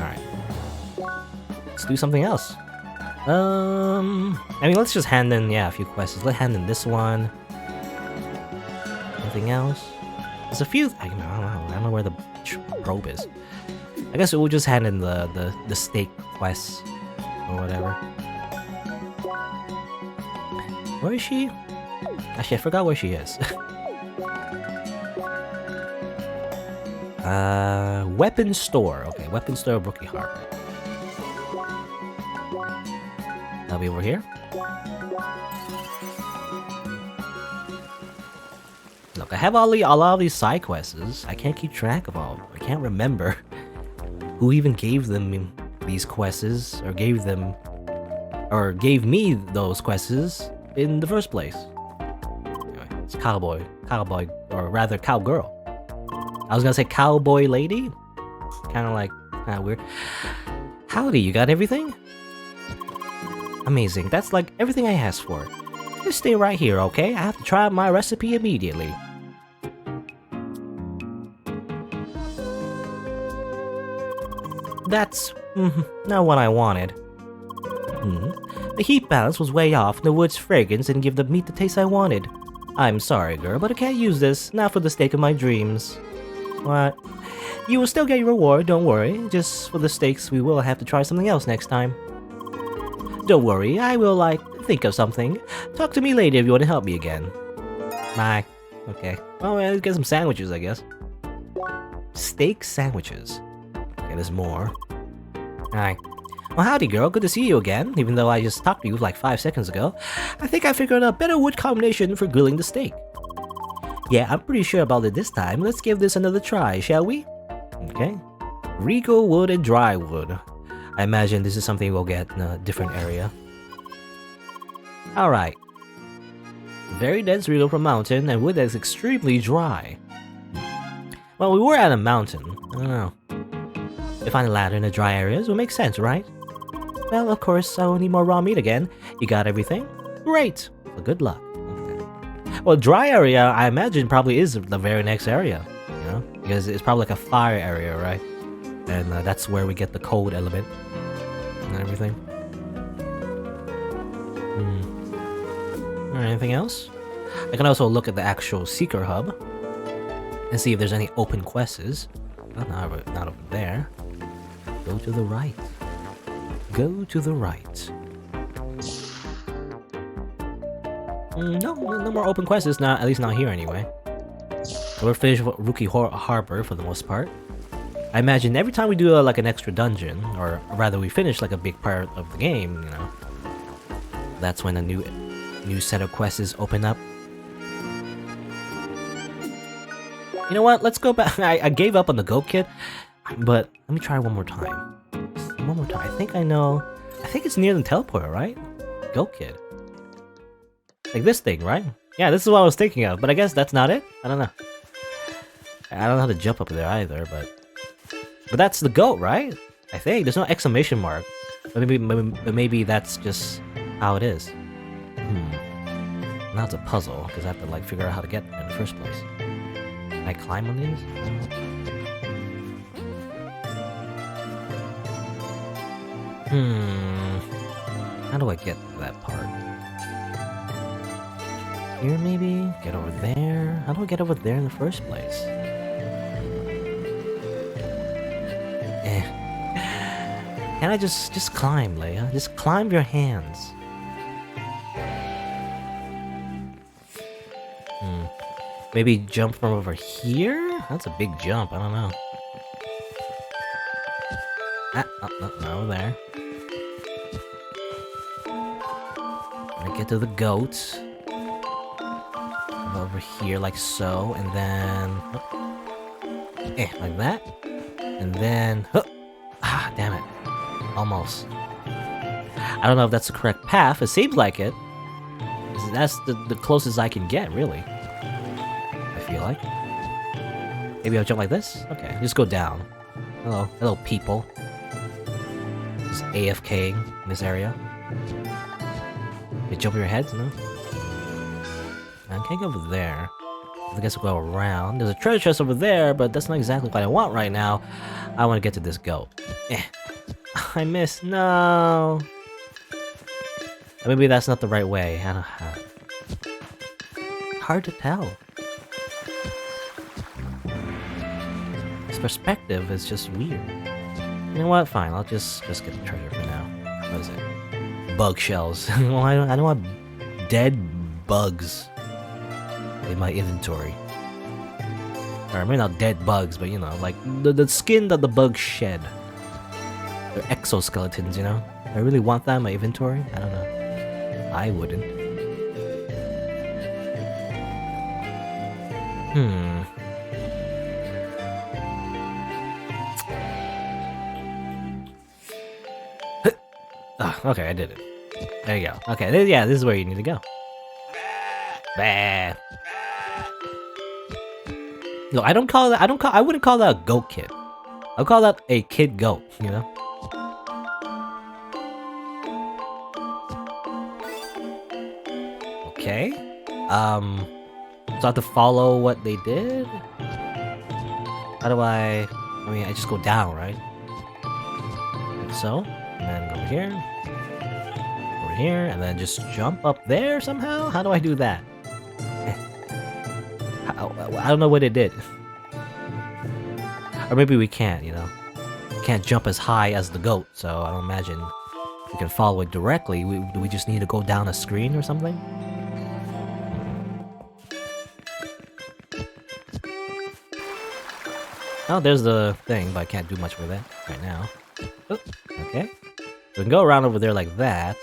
Alright. Let's do something else. I mean, let's just hand in, a few quests. Let's hand in this one. Anything else? There's a few... I don't know where the probe is. I guess we'll just hand in the steak quests. Or whatever. Where is she? Actually, I forgot where she is. Weapon store. Okay, weapon store, Rookie Harbor. That'll be over here. Look, I have a lot of these side quests. I can't keep track of all of them. I can't remember who even gave them these quests, or gave me those quests in the first place. Anyway, it's cowboy, or rather cowgirl. I was gonna say cowboy lady. Kind of weird. Howdy, you got everything? Amazing. That's like everything I asked for. Just stay right here, okay? I have to try my recipe immediately. That's not what I wanted. The heat balance was way off, and the wood's fragrance didn't give the meat the taste I wanted. I'm sorry, girl, but I can't use this, not for the steak of my dreams. What? You will still get your reward, don't worry. Just for the steaks, we will have to try something else next time. Don't worry, I will, think of something. Talk to me later if you want to help me again. Bye. Okay. Well, let's get some sandwiches, I guess. Steak sandwiches. Okay, there's more. Alright. Well, howdy, girl. Good to see you again, even though I just talked to you like 5 seconds ago. I think I figured out a better wood combination for grilling the steak. Yeah, I'm pretty sure about it this time. Let's give this another try, shall we? Okay. Regal wood and dry wood. I imagine this is something we'll get in a different area. Alright. Very dense regal from mountain, and wood that's extremely dry. Well, we were at a mountain. I don't know. To find a ladder in the dry areas would make sense, right? Well, of course, I will need more raw meat again. You got everything? Great! Well, good luck. Okay. Well, dry area, I imagine, probably is the very next area. You know? Because it's probably like a fire area, right? And that's where we get the cold element. And everything. Alright, anything else? I can also look at the actual Seeker Hub. And see if there's any open quests. Oh, not over there. Go to the right. Go to the right. No more open quests, at least not here anyway. So we're finished with Rookie Harbor for the most part. I imagine every time we do like an extra dungeon, or rather we finish like a big part of the game, you know, that's when a new set of quests open up. You know what? Let's go back. I gave up on the goat kid, but let me try one more time. One more time. I think I know. I think it's near the teleporter, right? Goat kid. Like this thing, right? Yeah, this is what I was thinking of, but I guess that's not it? I don't know. I don't know how to jump up there either, but that's the goat, right? I think. There's no exclamation mark. But maybe that's just how it is. Now it's a puzzle, because I have to like figure out how to get there in the first place. Can I climb on these? How do I get to that part? Here, maybe? Get over there? How do I get over there in the first place? Can I just climb, Leia? Just climb your hands. Maybe jump from over here? That's a big jump, I don't know. No, there. Gonna get to the goat. Over here, like so, and then... like that. And then... damn it. Almost. I don't know if that's the correct path. It seems like it. That's the closest I can get, really. I feel like. Maybe I'll jump like this? Okay, just go down. Hello people. Just AFKing in this area. You jump your heads? No? I can't go over there. I guess we'll go around. There's a treasure chest over there, but that's not exactly what I want right now. I want to get to this goat. I missed. No. Maybe that's not the right way. I don't know. Hard to tell. This perspective is just weird. You know what? Fine. I'll just get the treasure for now. What is it? Bug shells. Well, I don't want dead bugs in my inventory. Or maybe not dead bugs, but you know, like the skin that the bugs shed. They're exoskeletons, you know? I really want that in my inventory? I don't know. I wouldn't. Oh, okay, I did it. There you go. Okay, yeah, this is where you need to go. Bah. No, I wouldn't call that a goat kid. I'll call that a kid goat, you know? Okay. So I have to follow what they did? How do I mean, I just go down, right? Like so. And then go over here, and then just jump up there somehow? How do I do that? I don't know what it did. Or maybe we can't, you know? We can't jump as high as the goat, so I don't imagine we can follow it directly. Do we just need to go down a screen or something? Oh, there's the thing, but I can't do much with it right now. Oh, okay. We can go around over there like that.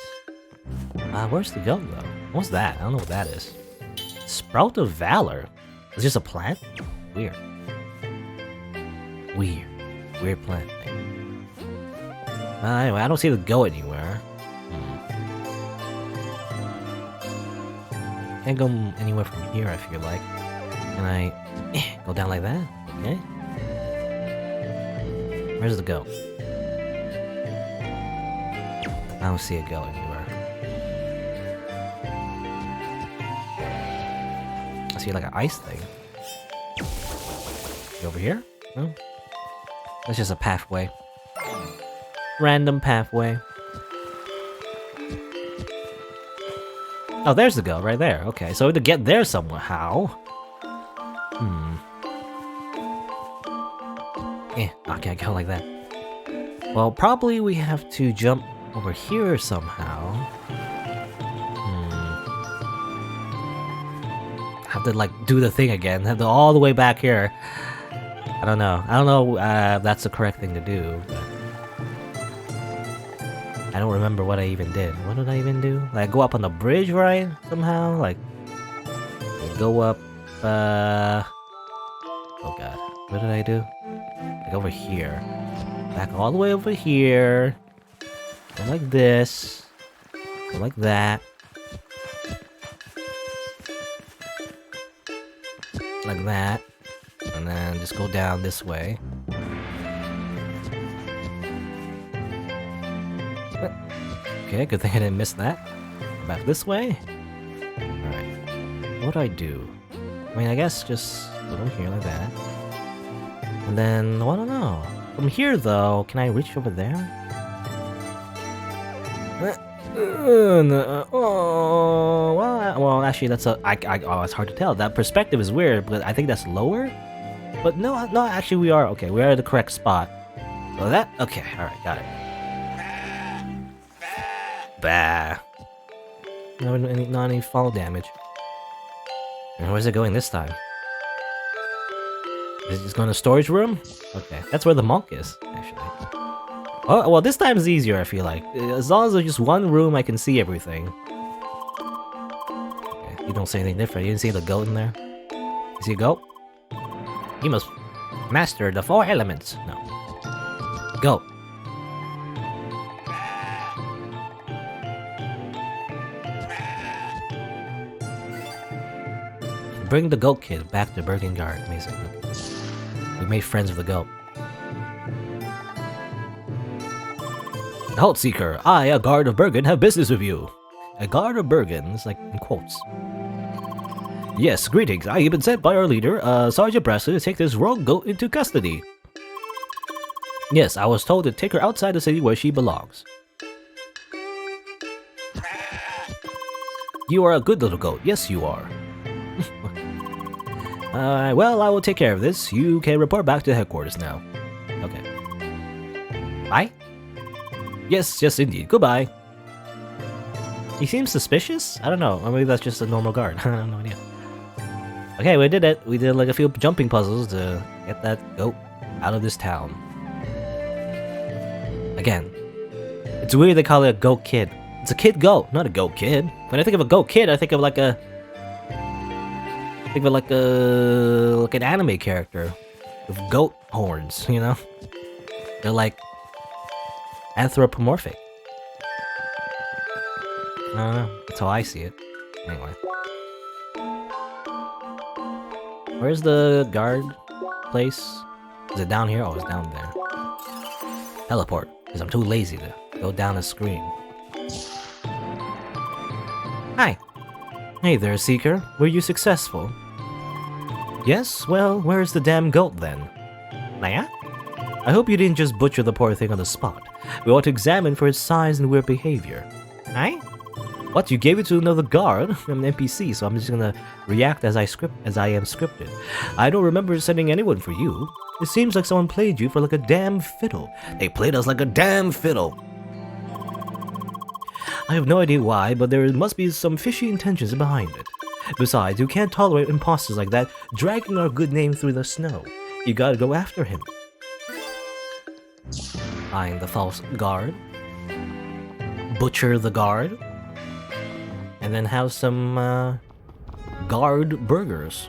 Where's the goat, though? What's that? I don't know what that is. Sprout of Valor? It's just a plant? Weird. Weird plant thing. Anyway, I don't see the goat anywhere. Can't go anywhere from here, I feel like. Can I go down like that? Okay. Where's the goat? I don't see a goat anywhere. I see like an ice thing. Over here? No? That's just a pathway. Random pathway. Oh, there's the goat right there. Okay, so to get there somehow. I can't go like that. Well, probably we have to jump over here somehow. Have to like do the thing again. Have to all the way back here. I don't know if that's the correct thing to do. But I don't remember what I even did. What did I even do? Like go up on the bridge, right? Somehow, like go up. Oh god, what did I do? Like over here, back all the way over here. Go like this. Go like that. Like that. And then just go down this way. Okay, good thing I didn't miss that. Back this way. Alright. What do I do? I mean, I guess just go over here like that. And then, well, I don't know. From here, though, can I reach over there? Well, actually, that's it's hard to tell. That perspective is weird, but I think that's lower. But no, actually, we are okay. We are at the correct spot. So that, okay, all right, got it. Bah. Not any fall damage. And where's it going this time? Is it going to storage room? Okay, that's where the monk is, actually. Oh, well, this time is easier, I feel like. As long as there's just one room, I can see everything. Okay, you don't say anything different. You didn't see the goat in there? You see a goat? You must master the 4 elements. No. Go. Bring the goat kid back to Bergen Guard. Amazing. We made friends with the goat. Halt Seeker, I, a guard of Bergen, have business with you. A guard of Bergen is like in quotes. Yes, greetings. I have been sent by our leader, Sergeant Presley, to take this rogue goat into custody. Yes, I was told to take her outside the city where she belongs. You are a good little goat. Yes, you are. Well, I will take care of this. You can report back to headquarters now. Okay. Bye? Yes, indeed. Goodbye. He seems suspicious? I don't know. Or maybe that's just a normal guard. I have no idea. Okay, we did it. We did like a few jumping puzzles to get that goat out of this town. Again, it's weird they call it a goat kid. It's a kid goat, not a goat kid. When I think of a goat kid, I think of like an anime character with goat horns, you know? They're like anthropomorphic. I don't know. That's how I see it. Anyway. Where's the guard place? Is it down here? Oh, it's down there. Teleport, because I'm too lazy to go down the screen. Hi. Hey there, Seeker. Were you successful? Yes? Well, where's the damn goat then? Naya? I hope you didn't just butcher the poor thing on the spot. We ought to examine for its size and weird behavior. Aye? What? You gave it to another guard? I'm an NPC, so I'm just gonna react as I am scripted. I don't remember sending anyone for you. It seems like someone played you for like a damn fiddle. They played us like a damn fiddle. I have no idea why, but there must be some fishy intentions behind it. Besides, you can't tolerate imposters like that dragging our good name through the snow. You gotta go after him. Find the false guard. Butcher the guard. And then have some guard burgers.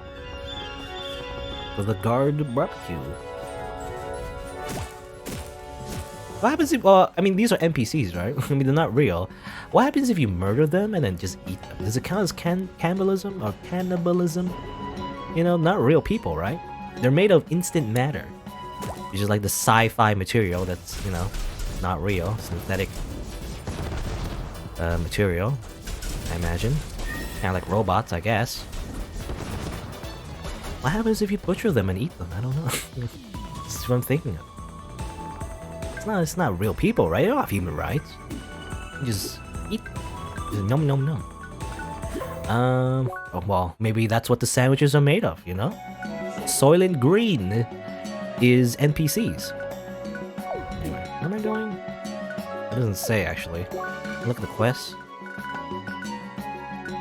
For the guard barbecue. What happens if, I mean, these are NPCs, right? I mean, they're not real. What happens if you murder them and then just eat them? Does it count as cannibalism or cannibalism? You know, not real people, right? They're made of instant matter. Which is like the sci-fi material that's, you know, not real. Synthetic material, I imagine. Kind of like robots, I guess. What happens if you butcher them and eat them? I don't know. That's what I'm thinking of. It's not real people, right? They don't have human rights. You just eat. Just nom nom nom. Oh, well, maybe that's what the sandwiches are made of, you know? Soylent Green is NPCs. Anyway, where am I going? It doesn't say, actually. Look at the quest.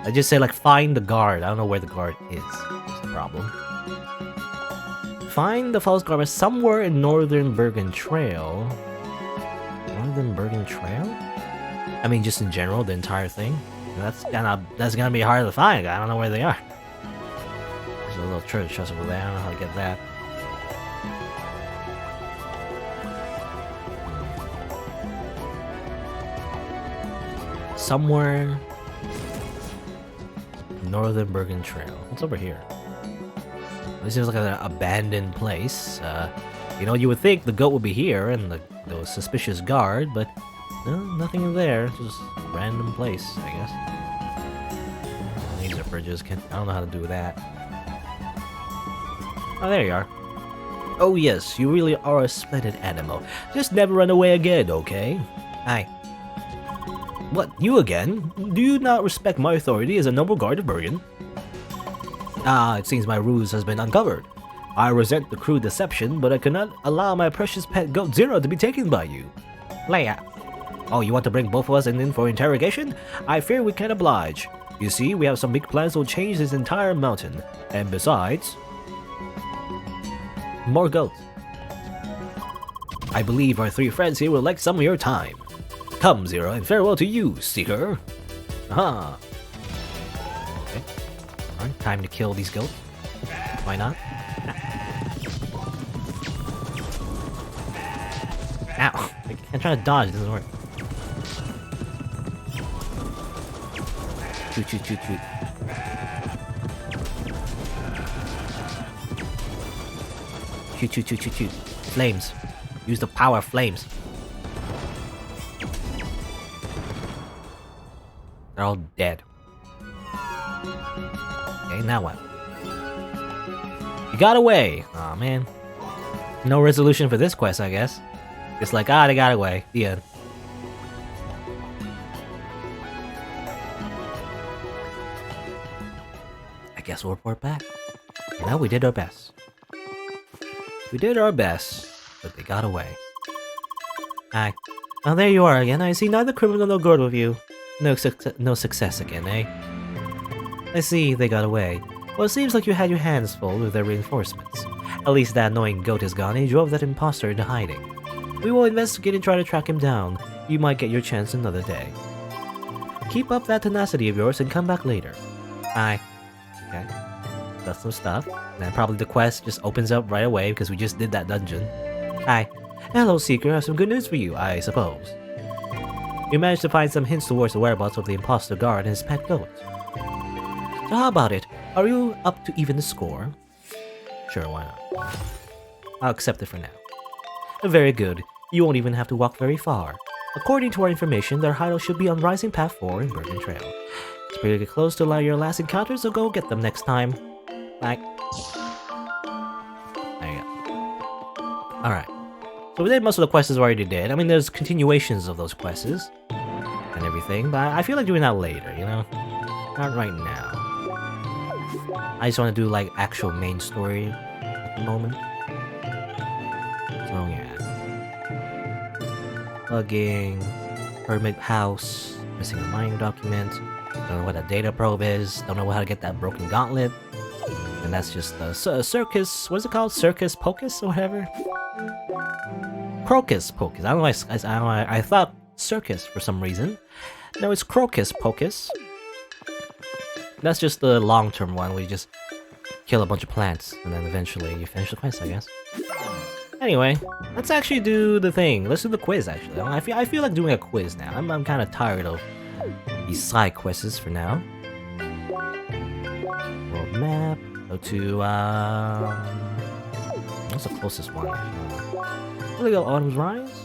I just say, like, find the guard. I don't know where the guard is. That's the problem. Find the false guard somewhere in Northern Bergen Trail. Northern Bergen Trail? I mean, just in general, the entire thing. That's gonna be hard to find. I don't know where they are. There's a little church just over there. I don't know how to get that. Somewhere Northern Bergen Trail. What's over here? This seems like an abandoned place. You know, you would think the goat would be here and the suspicious guard, but no, nothing there. It's just a random place, I guess. These are bridges. I don't know how to do that. Oh, there you are. Oh yes, you really are a splendid animal. Just never run away again, okay? Hi. What, you again? Do you not respect my authority as a noble guard of Bergen? Ah, it seems my ruse has been uncovered. I resent the crude deception, but I cannot allow my precious pet goat Zero to be taken by you. Leia. Oh, you want to bring both of us in for interrogation? I fear we can't oblige. You see, we have some big plans that will change this entire mountain. And besides... more goats. I believe our three friends here will like some of your time. Come, Zero, and farewell to you, Seeker. Aha. Okay. Alright, time to kill these goats. Why not? Ow! I'm trying to dodge, it doesn't work. Shoot, shoot, shoot, shoot. Shoot, shoot, shoot, shoot, shoot. Flames. Use the power of flames. They're all dead. Okay, now what? You got away! Aw, man. No resolution for this quest, I guess. It's like, they got away. The end. I guess we'll report back. You know, we did our best. We did our best, but they got away. Hi. Oh, there you are again. I see neither criminal nor good with you. No success again, eh? I see, they got away. Well, it seems like you had your hands full with their reinforcements. At least that annoying goat is gone and he drove that imposter into hiding. We will investigate and try to track him down. You might get your chance another day. Keep up that tenacity of yours and come back later. Bye. Okay. That's some stuff. And then probably the quest just opens up right away because we just did that dungeon. Hi. Hello, Seeker. I have some good news for you, I suppose. You managed to find some hints towards the whereabouts of the imposter guard and his pet goat. So how about it? Are you up to even the score? Sure, why not? I'll accept it for now. Very good. You won't even have to walk very far. According to our information, their hideout should be on Rising Path 4 in Bergen Trail. It's pretty close to your last encounter, so go get them next time. Bye. There you go. Alright. So we did most of the quests we already did. I mean, there's continuations of those quests and everything, but I feel like doing that later, you know? Not right now. I just want to do, like, actual main story at the moment. So, yeah. Bugging, hermit house, missing a mining document, don't know what a data probe is, don't know how to get that broken gauntlet, and that's just a circus, what's it called? Circus Pocus or whatever? Crocus Pocus. I don't know, I thought circus for some reason. No, it's Crocus Pocus. That's just the long-term one where you just kill a bunch of plants, and then eventually you finish the quest, I guess. Anyway, let's actually do the thing. Let's do the quiz, actually. I feel like doing a quiz now. I'm kind of tired of these side quests for now. World map. Go to, what's the closest one? Where do we go? Autumn's Rise?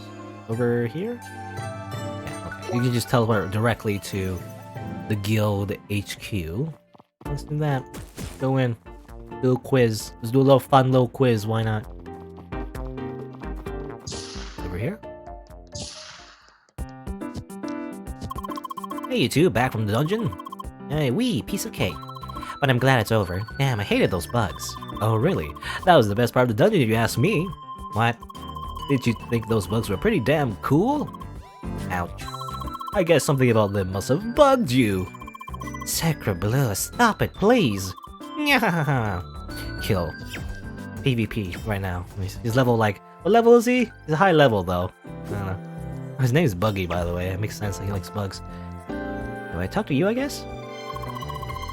Over here? Yeah, okay. You can just teleport directly to the guild HQ. Let's do that. Go in. Do a quiz. Let's do a little fun little quiz. Why not? Over here. Hey, you two, back from the dungeon? Hey, piece of cake. But I'm glad it's over. Damn, I hated those bugs. Oh, really? That was the best part of the dungeon if you ask me. What? Did you think those bugs were pretty damn cool? Ouch. I guess something about them must have bugged you. Sacre bleu, stop it, please. Kill. PvP right now. He's level like... What level is he? He's a high level though. I don't know. His name's Buggy, by the way. It makes sense that he likes bugs. Do I talk to you, I guess?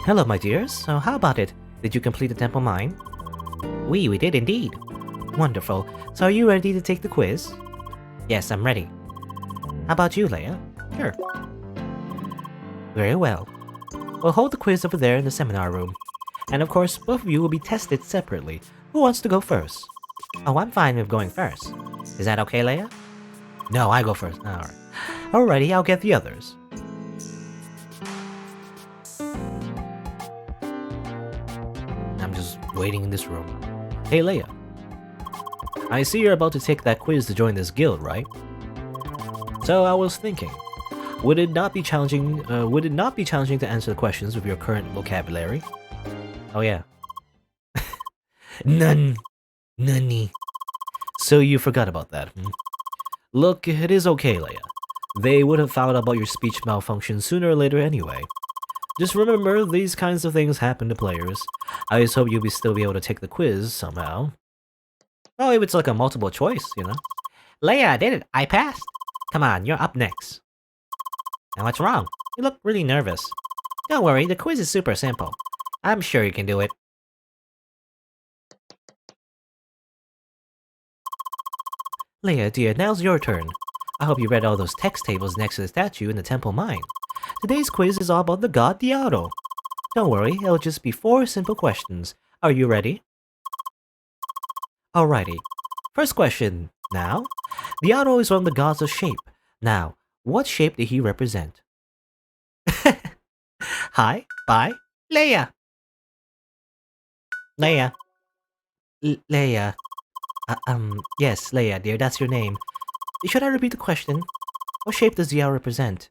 Hello, my dears. So how about it? Did you complete the temple mine? We did indeed. Wonderful. So are you ready to take the quiz? Yes, I'm ready. How about you, Leia? Sure. Very well. We'll hold the quiz over there in the seminar room. And of course, both of you will be tested separately. Who wants to go first? Oh, I'm fine with going first. Is that okay, Leia? No, I go first. Alright. Alrighty, I'll get the others. I'm just waiting in this room. Hey, Leia. I see you're about to take that quiz to join this guild, right? So I was thinking, would it not be challenging to answer the questions with your current vocabulary? Oh yeah. Nunny. So you forgot about that, hmm? Look, it is okay, Leia. They would have found out about your speech malfunction sooner or later anyway. Just remember, these kinds of things happen to players. I just hope you'll still be able to take the quiz somehow. Oh, if it's like a multiple choice, you know? Leia, I did it! I passed! Come on, you're up next. Now what's wrong? You look really nervous. Don't worry, the quiz is super simple. I'm sure you can do it. Leia, dear, now's your turn. I hope you read all those text tables next to the statue in the temple mine. Today's quiz is all about the god Diablo. Don't worry, it'll just be 4 simple questions. Are you ready? Alrighty. First question, now. Diablo is one of the gods of shape. Now, what shape did he represent? Hi, bye, Leia! Leia. Leia. Yes, Leia, dear, that's your name. Should I repeat the question? What shape does the owl represent?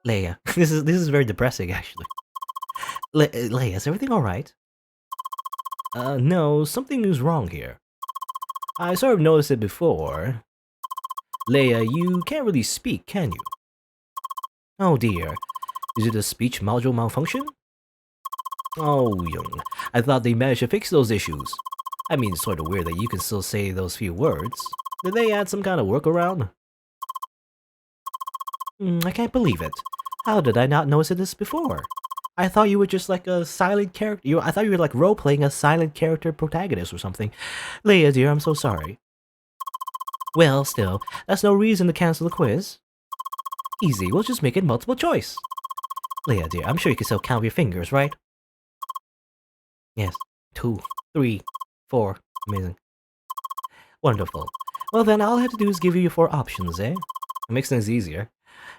Leia. This is very depressing, actually. Leia, is everything alright? No, something is wrong here. I sort of noticed it before. Leia, you can't really speak, can you? Oh dear. Is it a speech module malfunction? Oh, Young. I thought they managed to fix those issues. I mean, it's sort of weird that you can still say those few words. Did they add some kind of workaround? I can't believe it. How did I not notice this before? I thought you were just like a silent character. I thought you were like role-playing a silent character protagonist or something. Leia, dear, I'm so sorry. Well, still, that's no reason to cancel the quiz. Easy, we'll just make it multiple choice. Leia, dear, I'm sure you can still count your fingers, right? Yes. 2, 3, 4. Amazing. Wonderful. Well then, all I have to do is give you your 4 options, eh? It makes things easier.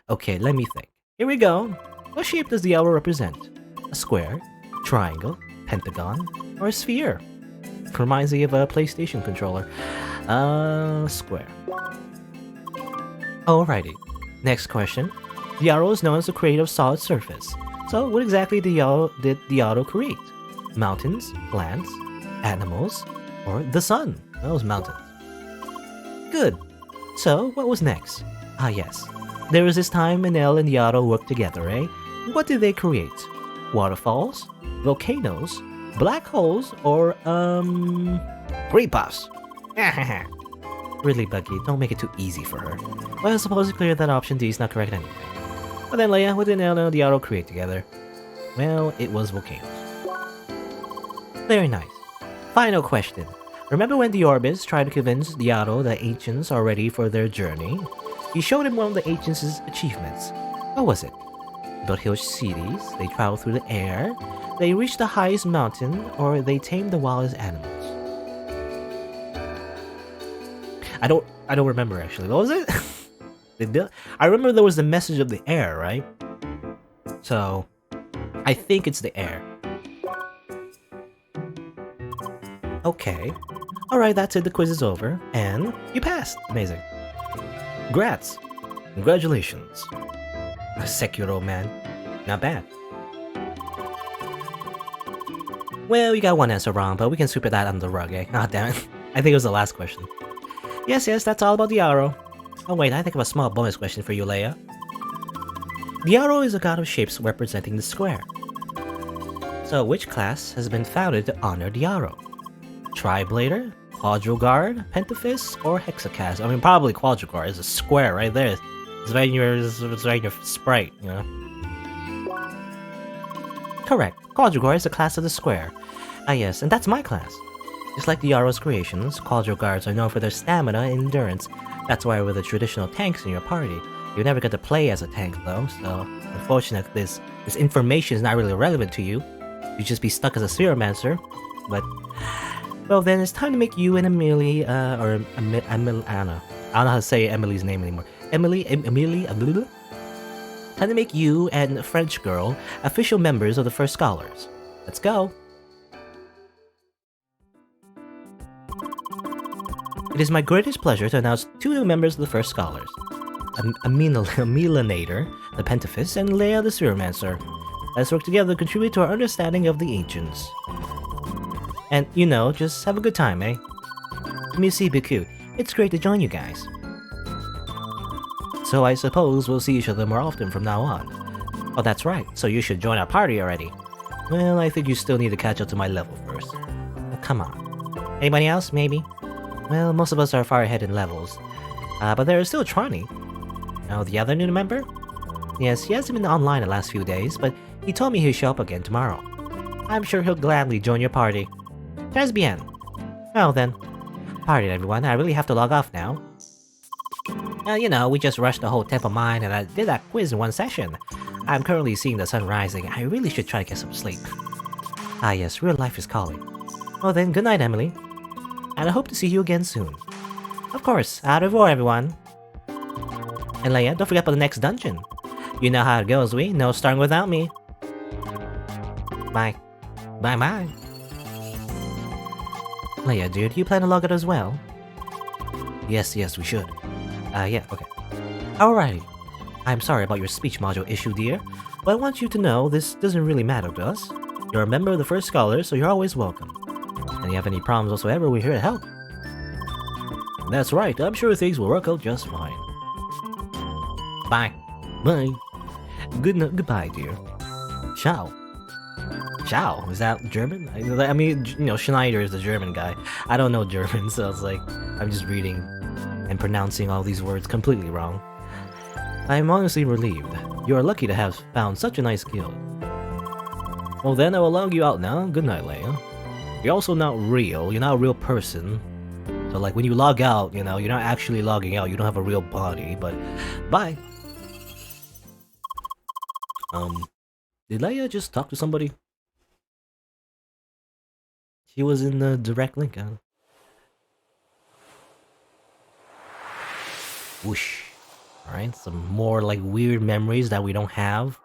Okay, let me think. Here we go. What shape does the owl represent? A square, triangle, pentagon, or a sphere? Reminds me of a PlayStation controller. Square. Alrighty. Next question. The owl is known as the creator of solid surface. So what exactly did the owl create? Mountains, plants, animals, or the sun? That was mountains. Good. So what was next? Ah yes. There was this time Manel and Yato worked together, eh? What did they create? Waterfalls? Volcanoes? Black holes? Or, creepers? Really, Buggy, don't make it too easy for her. Well, I suppose it's clear that option D is not correct anyway. But then, Leia, what did Manel and Yato create together? Well, it was volcanoes. Very nice. Final question. Remember when the Orbis tried to convince Yato that ancients are ready for their journey? He showed him one of the ancients' achievements. What was it? Built huge cities, they traveled through the air, they reached the highest mountain, or they tamed the wildest animals. I don't remember actually. What was it? I remember there was the message of the air, right? So I think it's the air. Okay. Alright, that's it, the quiz is over, and you passed! Amazing. Congrats! Congratulations. A Sekiro, man. Not bad. Well, you got one answer wrong, but we can sweep that under the rug, eh? Ah, damn it. I think it was the last question. Yes, that's all about the arrow. Oh wait, I think of a small bonus question for you, Leia. The arrow is a god of shapes representing the square. So which class has been founded to honor the arrow? Triblader, Quadriguard, Pentafist, or Hexacast? I mean, probably Quadriguard. It's a square right there. It's right in your sprite, you know? Correct. Quadriguard is the class of the square. Ah yes, and that's my class. Just like the Arrow's creations, Quadriguards are known for their stamina and endurance. That's why we're the traditional tanks in your party. You never get to play as a tank though, so unfortunately this information is not really relevant to you. You'd just be stuck as a Spheromancer. But well then, it's time to make you and Emily, or Emiliana. I don't know how to say Emily's name anymore. Emily, time to make you and a French girl official members of the First Scholars. Let's go! It is my greatest pleasure to announce 2 new members of the First Scholars. Amilanator, the Pentafist, and Leia the Spheromancer. Let's work together to contribute to our understanding of the ancients. And, you know, just have a good time, eh? Merci beaucoup. It's great to join you guys. So I suppose we'll see each other more often from now on. Oh, that's right, so you should join our party already. Well, I think you still need to catch up to my level first. Oh, come on. Anybody else, maybe? Well, most of us are far ahead in levels. But there is still Trani. Oh, the other new member? Yes, he hasn't been online the last few days, but he told me he'll show up again tomorrow. I'm sure he'll gladly join your party. Très bien. Well then. Pardon everyone, I really have to log off now. You know, we just rushed the whole Temple Mine and I did that quiz in one session. I'm currently seeing the sun rising. I really should try to get some sleep. Ah yes, real life is calling. Well then, good night, Emily. And I hope to see you again soon. Of course, au revoir, everyone. And Leia, don't forget about the next dungeon. You know how it goes, no starting without me. Bye. Bye-bye. Leia, dear, do you plan to log out as well? Yes, we should. Yeah, okay. Alrighty. I'm sorry about your speech module issue, dear, but I want you to know this doesn't really matter to us. You're a member of the First Scholar, so you're always welcome. And if you have any problems whatsoever, we're here to help. That's right, I'm sure things will work out just fine. Bye. Bye. Goodbye, dear. Ciao. Ciao? Is that German? I mean, you know, Schneider is the German guy. I don't know German, so it's like, I'm just reading and pronouncing all these words completely wrong. I'm honestly relieved. You are lucky to have found such a nice guild. Well then, I will log you out now. Good night, Leia. You're also not real. You're not a real person. So like, when you log out, you know, you're not actually logging out. You don't have a real body, but bye. Did Leia just talk to somebody? She was in the direct link. Whoosh. Alright, some more like weird memories that we don't have.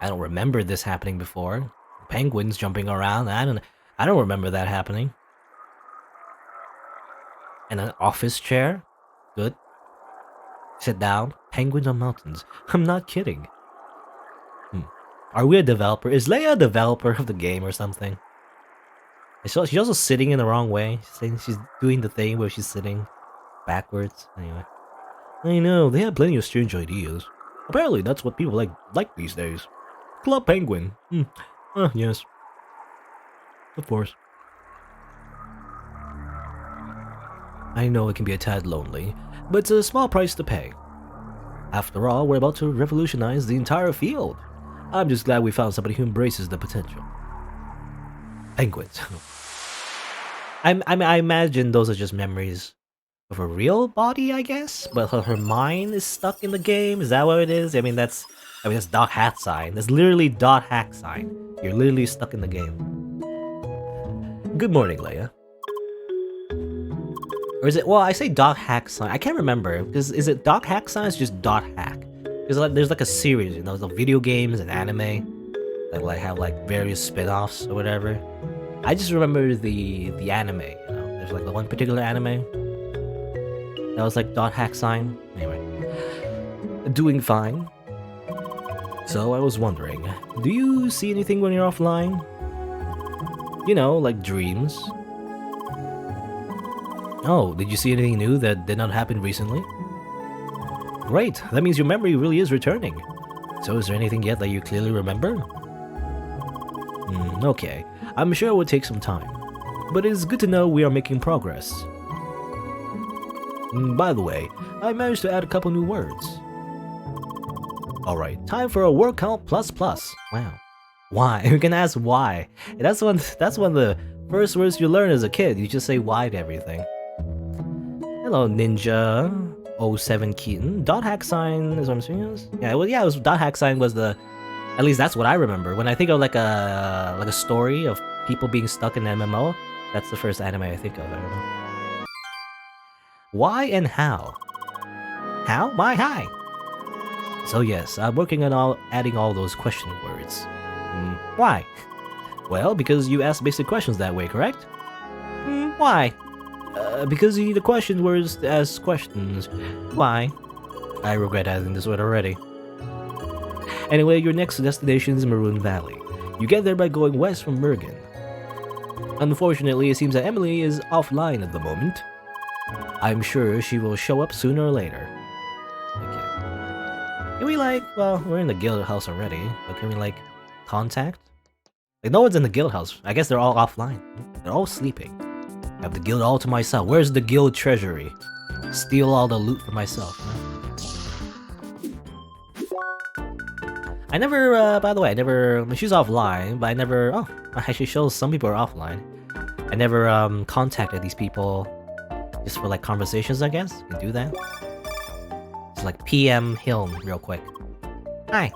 I don't remember this happening before. Penguins jumping around. I don't remember that happening. And an office chair. Good. Sit down. Penguins on mountains. I'm not kidding. Are we a developer? Is Leia a developer of the game or something? She's also sitting in the wrong way. She's doing the thing where she's sitting backwards. Anyway. I know, they have plenty of strange ideas. Apparently that's what people like these days. Club Penguin. Yes. Of course. I know it can be a tad lonely, but it's a small price to pay. After all, we're about to revolutionize the entire field. I'm just glad we found somebody who embraces the potential. Penguins. I imagine those are just memories of a real body, I guess? But her mind is stuck in the game? Is that what it is? I mean, that's dot hack sign. That's literally dot hack sign. You're literally stuck in the game. Good morning, Leia. Or is it, well, I say dot hack sign. I can't remember, because is it dot hack sign or is it just dot hack? Because there's like a series, you know, the video games and anime that like have like various spin-offs or whatever. I just remember the anime, you know. There's like the one particular anime that was like dot hack sign. Anyway, doing fine. So I was wondering, do you see anything when you're offline? You know, like dreams. Oh, did you see anything new that did not happen recently? Great, that means your memory really is returning. So is there anything yet that you clearly remember? Okay, I'm sure it would take some time. But it is good to know we are making progress. By the way, I managed to add a couple new words. Alright, time for a word count plus plus. Wow. Why? You can ask why. That's one of the first words you learn as a kid. You just say why to everything. Hello, Ninja 07 Keaton. Dot hack sign is what I'm saying. Yeah, it was dot hack sign was the, at least that's what I remember. When I think of like a story of people being stuck in an MMO, that's the first anime I think of. I don't know. Why and how? How? Why? Hi. So yes, I'm working on adding all those question words. Why? Well, because you ask basic questions that way, correct? Why? Because the question words to ask questions. Why? I regret adding this word already. Anyway, your next destination is Maroon Valley. You get there by going west from Mergen. Unfortunately, it seems that Emily is offline at the moment. I'm sure she will show up sooner or later. Okay. Can we well, we're in the guild house already, but can we contact? Like, no one's in the guild house. I guess they're all offline. They're all sleeping. I have the guild all to myself. Where's the guild treasury? Steal all the loot for myself. I never, by the way, she's offline, but I never, oh, actually shows some people are offline. I never, contacted these people just for, conversations, I guess. You can do that. It's PM Hilm real quick. Hi.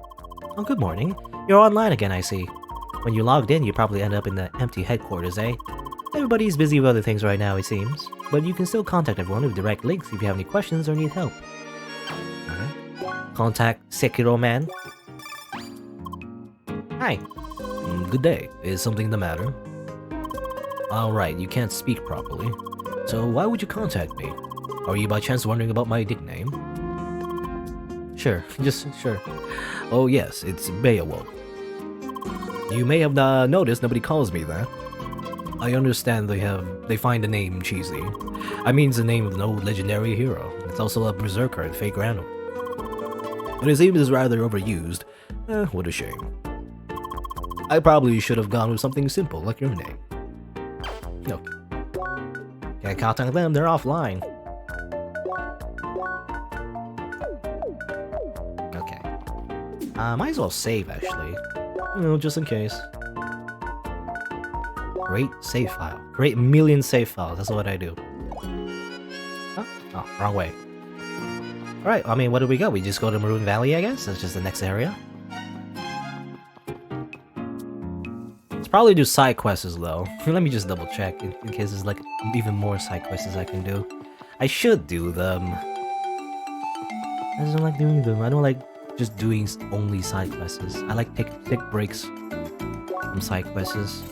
Oh, good morning. You're online again, I see. When you logged in, you probably ended up in the empty headquarters, eh? Everybody's busy with other things right now, it seems. But you can still contact everyone with direct links if you have any questions or need help. Contact Sekiro Man. Hi. Good day. Is something the matter? Alright, you can't speak properly. So why would you contact me? Are you by chance wondering about my nickname? Sure, just sure. Oh yes, it's Beowulf. You may have noticed nobody calls me that. I understand they find the name cheesy. I mean, it's the name of an old legendary hero. It's also a berserker and fake random. But his name is rather overused. What a shame. I probably should have gone with something simple like your name. No. Can't contact them, they're offline. Okay. Might as well save actually. You know, just in case. Create save file. Create million save files, that's what I do. Huh? Oh, wrong way. Alright, I mean, what do we go? We just go to Maroon Valley, I guess? That's just the next area. Let's probably do side quests though. Let me just double check in case there's like even more side quests I can do. I should do them. I just don't like doing them. I don't like just doing only side quests. I like take breaks from side quests.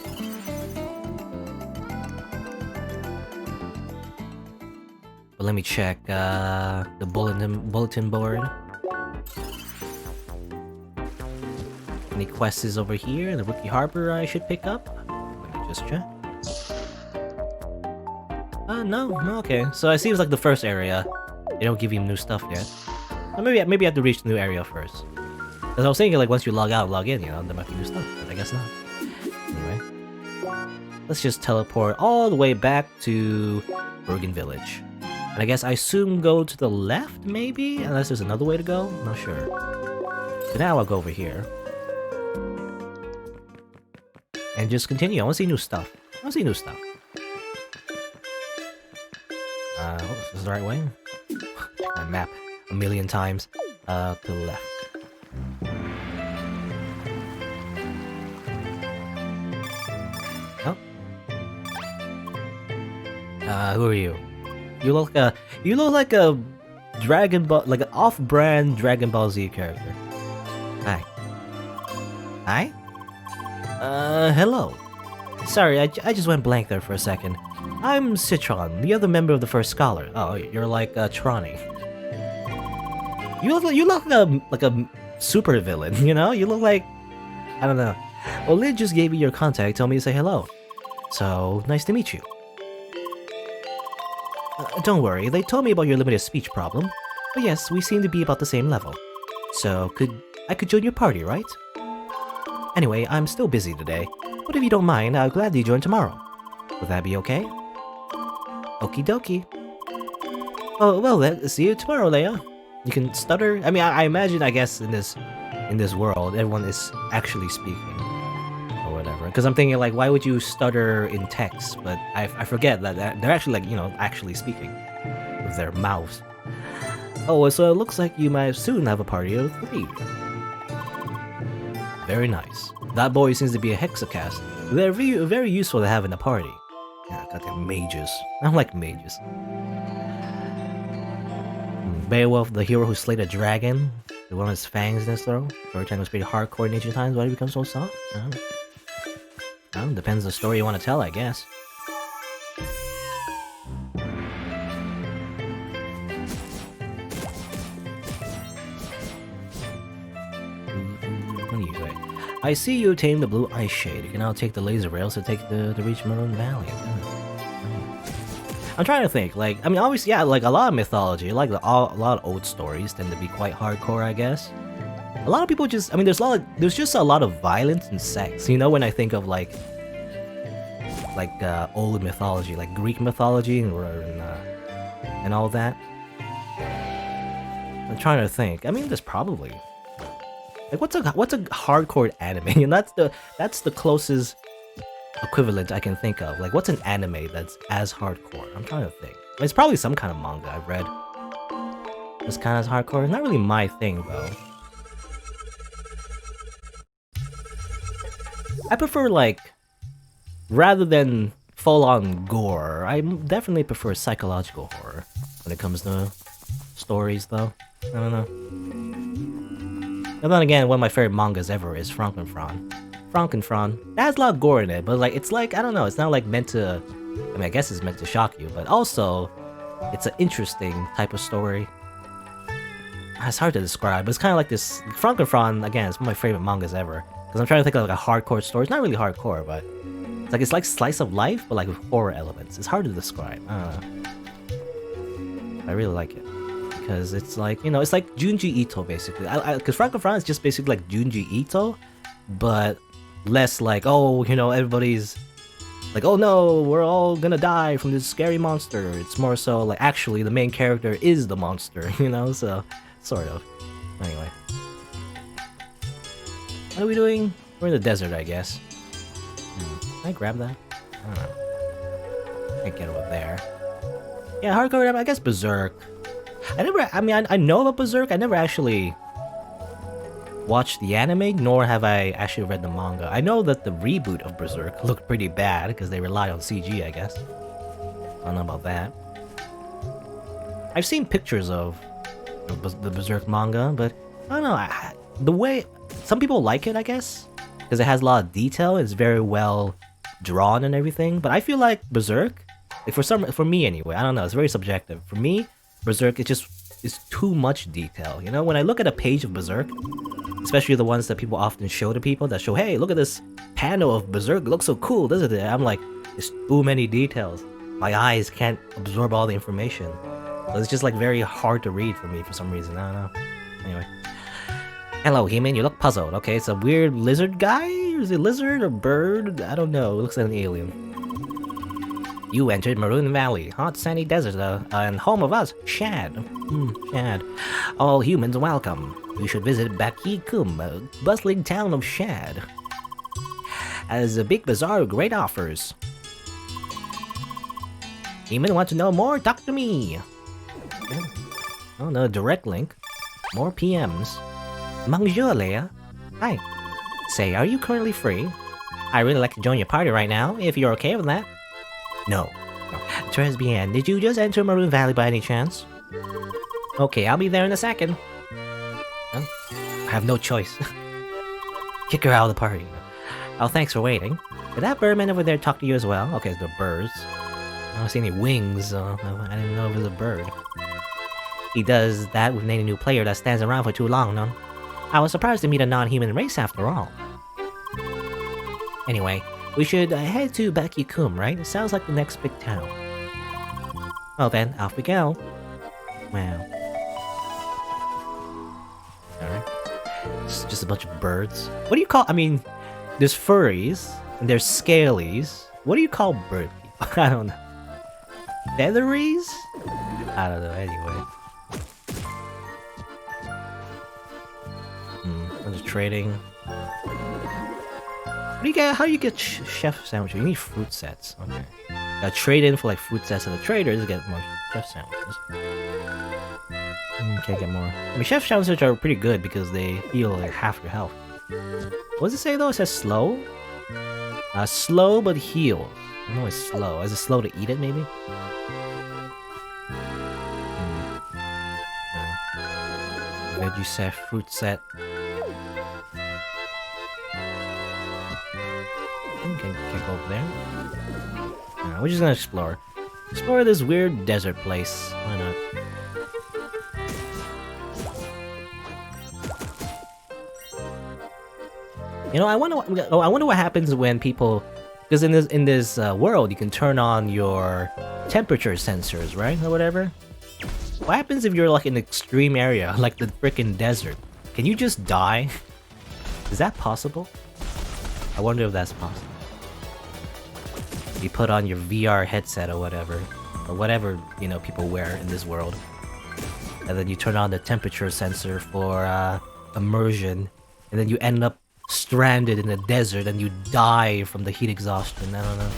But let me check the bulletin board. Any quests over here? The Rookie Harbor I should pick up? Let me just check. No, okay. So it seems like the first area, they don't give you new stuff yet. Or maybe I have to reach the new area first. Because I was thinking like once you log out, log in, you know, there might be new stuff, but I guess not. Anyway. Let's just teleport all the way back to Bergen Village. And I guess I assume go to the left, maybe? Unless there's another way to go? Not sure. So now I'll go over here. And just continue. I want to see new stuff. Is this the right way? My map a million times. To the left. Oh. Who are you? You look like a Dragon Ball, like an off-brand Dragon Ball Z character. Hi. Hi? Hello. Sorry, I just went blank there for a second. I'm Citron, the other member of the First Scholar. Oh, you're like Trani. You look like a super villain, you know? You look like, I don't know. Well, Lid just gave me your contact, told me to say hello. So, nice to meet you. Don't worry, they told me about your limited speech problem. But yes, we seem to be about the same level. So, I could join your party, right? Anyway, I'm still busy today, but if you don't mind, I'll gladly join tomorrow. Would that be okay? Okie dokie. Oh, well then, see you tomorrow, Leia. You can stutter. I mean, I imagine, I guess, in this world, everyone is actually speaking. Or whatever. Because I'm thinking, like, why would you stutter in text? But I forget that they're actually, like, you know, actually speaking. With their mouths. Oh, so it looks like you might soon have a party of 3. Very nice. That boy seems to be a hexacast. They're very useful to have in a party. Yeah, goddamn mages. I don't like mages. Beowulf, the hero who slayed a dragon, the one with his fangs in his throat. Storytelling was pretty hardcore in ancient times. Why did it become so soft? I don't know. Well, depends on the story you want to tell, I guess. What do you say? I see you obtained the blue ice shade. You can now take the laser rails to reach Maroon Valley. I'm trying to think, like, I mean, obviously, yeah, like, a lot of mythology, like, a lot of old stories tend to be quite hardcore, I guess. A lot of people just, I mean, there's just a lot of violence and sex, you know, when I think of, like, old mythology, like Greek mythology and all that. I'm trying to think, I mean, there's probably, like, what's a hardcore anime? And that's the closest equivalent I can think of. Like, what's an anime that's as hardcore? I'm trying to think. It's probably some kind of manga I've read. It's kind of hardcore. It's not really my thing, though. I prefer, like, rather than full-on gore, I definitely prefer psychological horror when it comes to stories, though. I don't know. And then again, one of my favorite mangas ever is Frankenfran. Frankenfron. It has a lot of gore in it, but like it's like I don't know. It's not like meant to. I mean, I guess it's meant to shock you, but also it's an interesting type of story. It's hard to describe, but it's kind of like this. Frankenfron again. It's one of my favorite mangas ever because I'm trying to think of like a hardcore story. It's not really hardcore, but it's like slice of life, but like with horror elements. It's hard to describe. I don't know. I really like it because it's like it's like Junji Ito basically. Because Frankenfron is just basically like Junji Ito, but less like everybody's like, oh no, we're all gonna die from this scary monster. It's more so like actually the main character is the monster, so sort of. Anyway, what are we doing? We're in the desert, I guess. Can I grab that? I don't know. Can't get over there. Yeah, hardcore. I guess Berserk. I know about Berserk. I never actually watched the anime, nor have I actually read the manga. I know that the reboot of Berserk looked pretty bad because they rely on CG, I guess. I don't know about that. I've seen pictures of the Berserk manga, but I don't know. The way some people like it, I guess, because it has a lot of detail. It's very well drawn and everything. But I feel like Berserk, like for me anyway, I don't know. It's very subjective. For me, Berserk is too much detail. When I look at a page of Berserk, especially the ones that people often show to people that show, hey, look at this panel of Berserk, it looks so cool, doesn't it? I'm like, there's too many details. My eyes can't absorb all the information. So it's just like very hard to read for me for some reason. I don't know. Anyway. Hello, He-Man, you look puzzled. Okay, it's a weird lizard guy? Is it a lizard or bird? I don't know. It looks like an alien. You entered Maroon Valley, hot sandy desert, and home of us, Shad. Shad. All humans welcome. You should visit Bakikum, a bustling town of Shad. As a big bazaar, great offers. Human want to know more? Talk to me. Okay. Oh no, direct link. More PMs. Bonjour, Leia. Hi. Say, are you currently free? I really like to join your party right now, if you're okay with that. No. Tres bien, did you just enter Maroon Valley by any chance? Okay, I'll be there in a second. Well, I have no choice. Kick her out of the party. Oh, thanks for waiting. Did that birdman over there talk to you as well? Okay, the birds. I don't see any wings, so I didn't know it was a bird. He does that with any new player that stands around for too long, no? I was surprised to meet a non-human race after all. Anyway, we should head to Bakikum, right? It sounds like the next big town. Well then, off we go. Wow. Alright. It's just a bunch of birds. What do you call... I mean, there's furries, and there's scalies. What do you call bird people? I don't know. Featheries? I don't know, anyway. There's trading. What do you get? How do you get chef sandwiches? You need fruit sets. Okay. Gotta trade in for like fruit sets and the traders to get more chef sandwiches. Can't get more. I mean, chef sandwiches are pretty good because they heal like half your health. What does it say though? It says slow? Slow but heal. I know it's slow. Is it slow to eat it maybe? Veggie set, fruit set. Can't go over there. We're just gonna explore. Explore this weird desert place. Why not? I wonder what happens when people, because in this world you can turn on your temperature sensors, right, or whatever. What happens if you're like in an extreme area, like the frickin' desert? Can you just die? Is that possible? I wonder if that's possible. You put on your VR headset or whatever people wear in this world, and then you turn on the temperature sensor for immersion, and then you end up stranded in the desert and you die from the heat exhaustion. I don't know.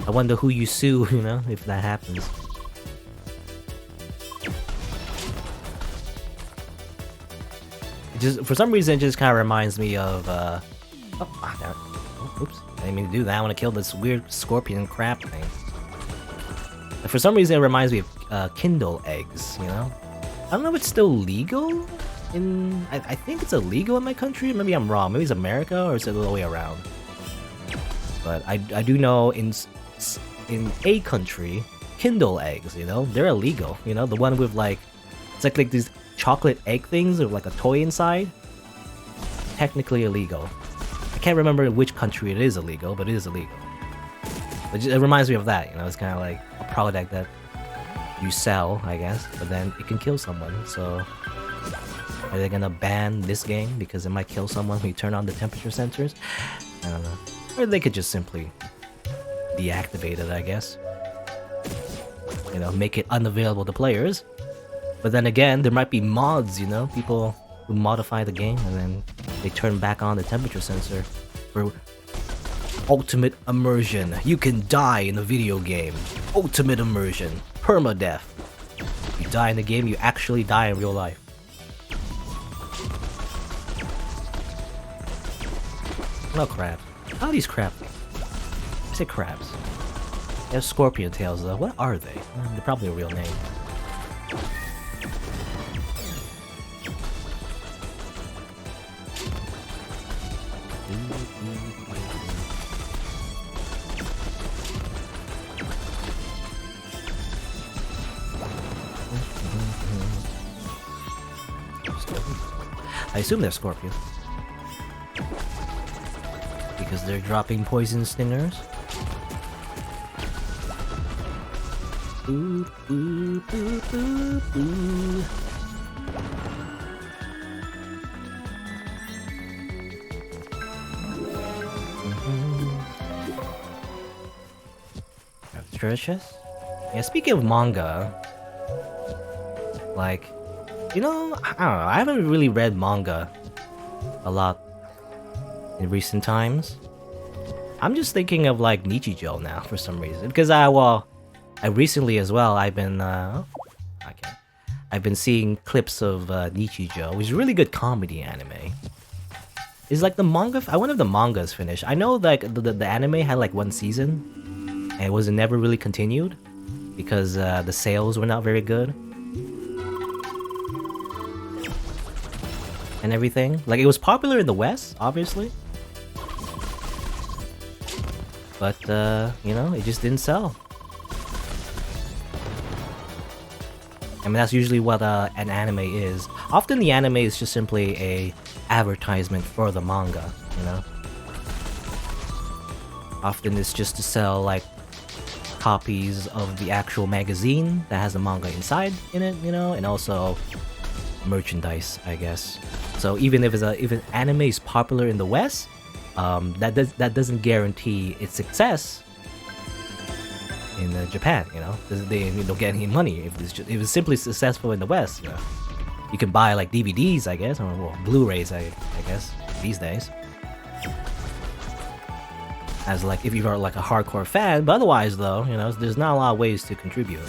I wonder who you sue, if that happens. For some reason, it just kind of reminds me of, oops, I didn't mean to do that. I want to kill this weird scorpion crap thing. For some reason, it reminds me of Kindle eggs, I don't know if it's still legal I think it's illegal in my country. Maybe I'm wrong. Maybe it's America or it's the other way around. But I do know in a country, Kindle eggs, you know, they're illegal. You know, the one with like, it's like these chocolate egg things with like a toy inside. Technically illegal. I can't remember which country it is illegal, but it is illegal. It reminds me of that, you know, it's kind of like a product that you sell, I guess, but then it can kill someone, so are they gonna ban this game because it might kill someone when you turn on the temperature sensors? I don't know. Or they could just simply deactivate it, I guess. You know, make it unavailable to players. But then again, there might be mods, you know, people who modify the game and then they turn back on the temperature sensor for ultimate immersion. You can die in a video game. Ultimate immersion. Permadeath. You die in the game, you actually die in real life. No crabs. How are these crabs? I say crabs. They have scorpion tails though. What are they? They're probably a real name. I assume they're scorpions. Because they're dropping poison stingers. Ooh, ooh, ooh, ooh, ooh. Treasures? Yeah, speaking of manga, like, you know, I don't know, I haven't really read manga a lot in recent times. I'm just thinking of like Nichijou now for some reason, because I recently as well, I've been seeing clips of Nichijou, which is really good comedy anime. It's like the manga, I wonder if the manga is finished. I know like the anime had like one season, and it was never really continued, because the sales were not very good. And everything. Like, it was popular in the West, obviously. But, you know, it just didn't sell. I mean, that's usually what an anime is. Often the anime is just simply a advertisement for the manga, you know? Often it's just to sell, like, copies of the actual magazine that has the manga inside in it, you know? And also merchandise, I guess. So even if an anime is popular in the West, that doesn't guarantee its success in Japan. You know, they don't get any money if it's simply successful in the West. You know, you can buy like DVDs, I guess, or well, Blu-rays, I guess these days. As like if you are like a hardcore fan, but otherwise though, you know, there's not a lot of ways to contribute.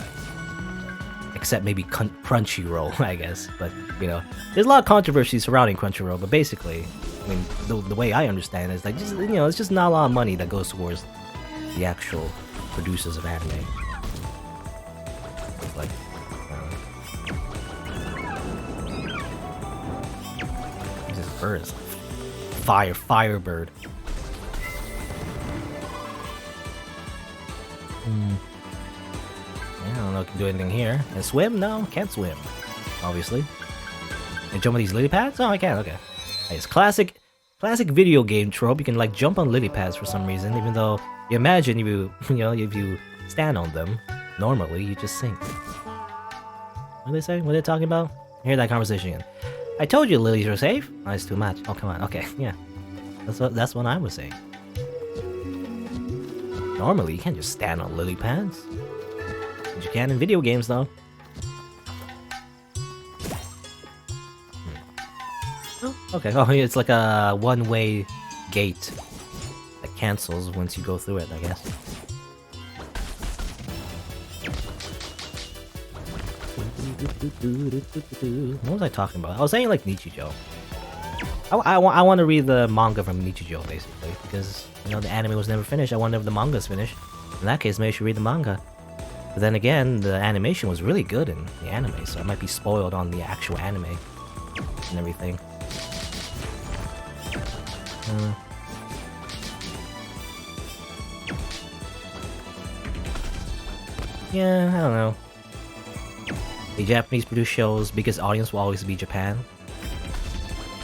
Except maybe Crunchyroll, I guess. But, you know, there's a lot of controversy surrounding Crunchyroll, but basically, I mean, the way I understand it is like, just, you know, it's just not a lot of money that goes towards the actual producers of anime. It's like, this bird is like firebird. I don't know if I can do anything here. Can I swim? No, can't swim. Obviously. Can I jump on these lily pads? Oh, I can, okay. It's classic video game trope. You can like jump on lily pads for some reason, even though you imagine if you stand on them, normally you just sink. What are they saying? What are they talking about? Hear that conversation again. I told you lilies are safe. Oh, it's too much. Oh, come on. Okay, yeah. That's what I was saying. Normally, you can't just stand on lily pads. But you can in video games, though. Oh, okay. Oh, it's like a one-way gate that cancels once you go through it, I guess. What was I talking about? I was saying like Nichijou. I want to read the manga from Nichijou, basically, because, you know, the anime was never finished. I wonder if the manga's finished. In that case, maybe I should read the manga. But then again, the animation was really good in the anime, so I might be spoiled on the actual anime. and everything. Yeah, I don't know. The Japanese produced shows, biggest audience will always be Japan.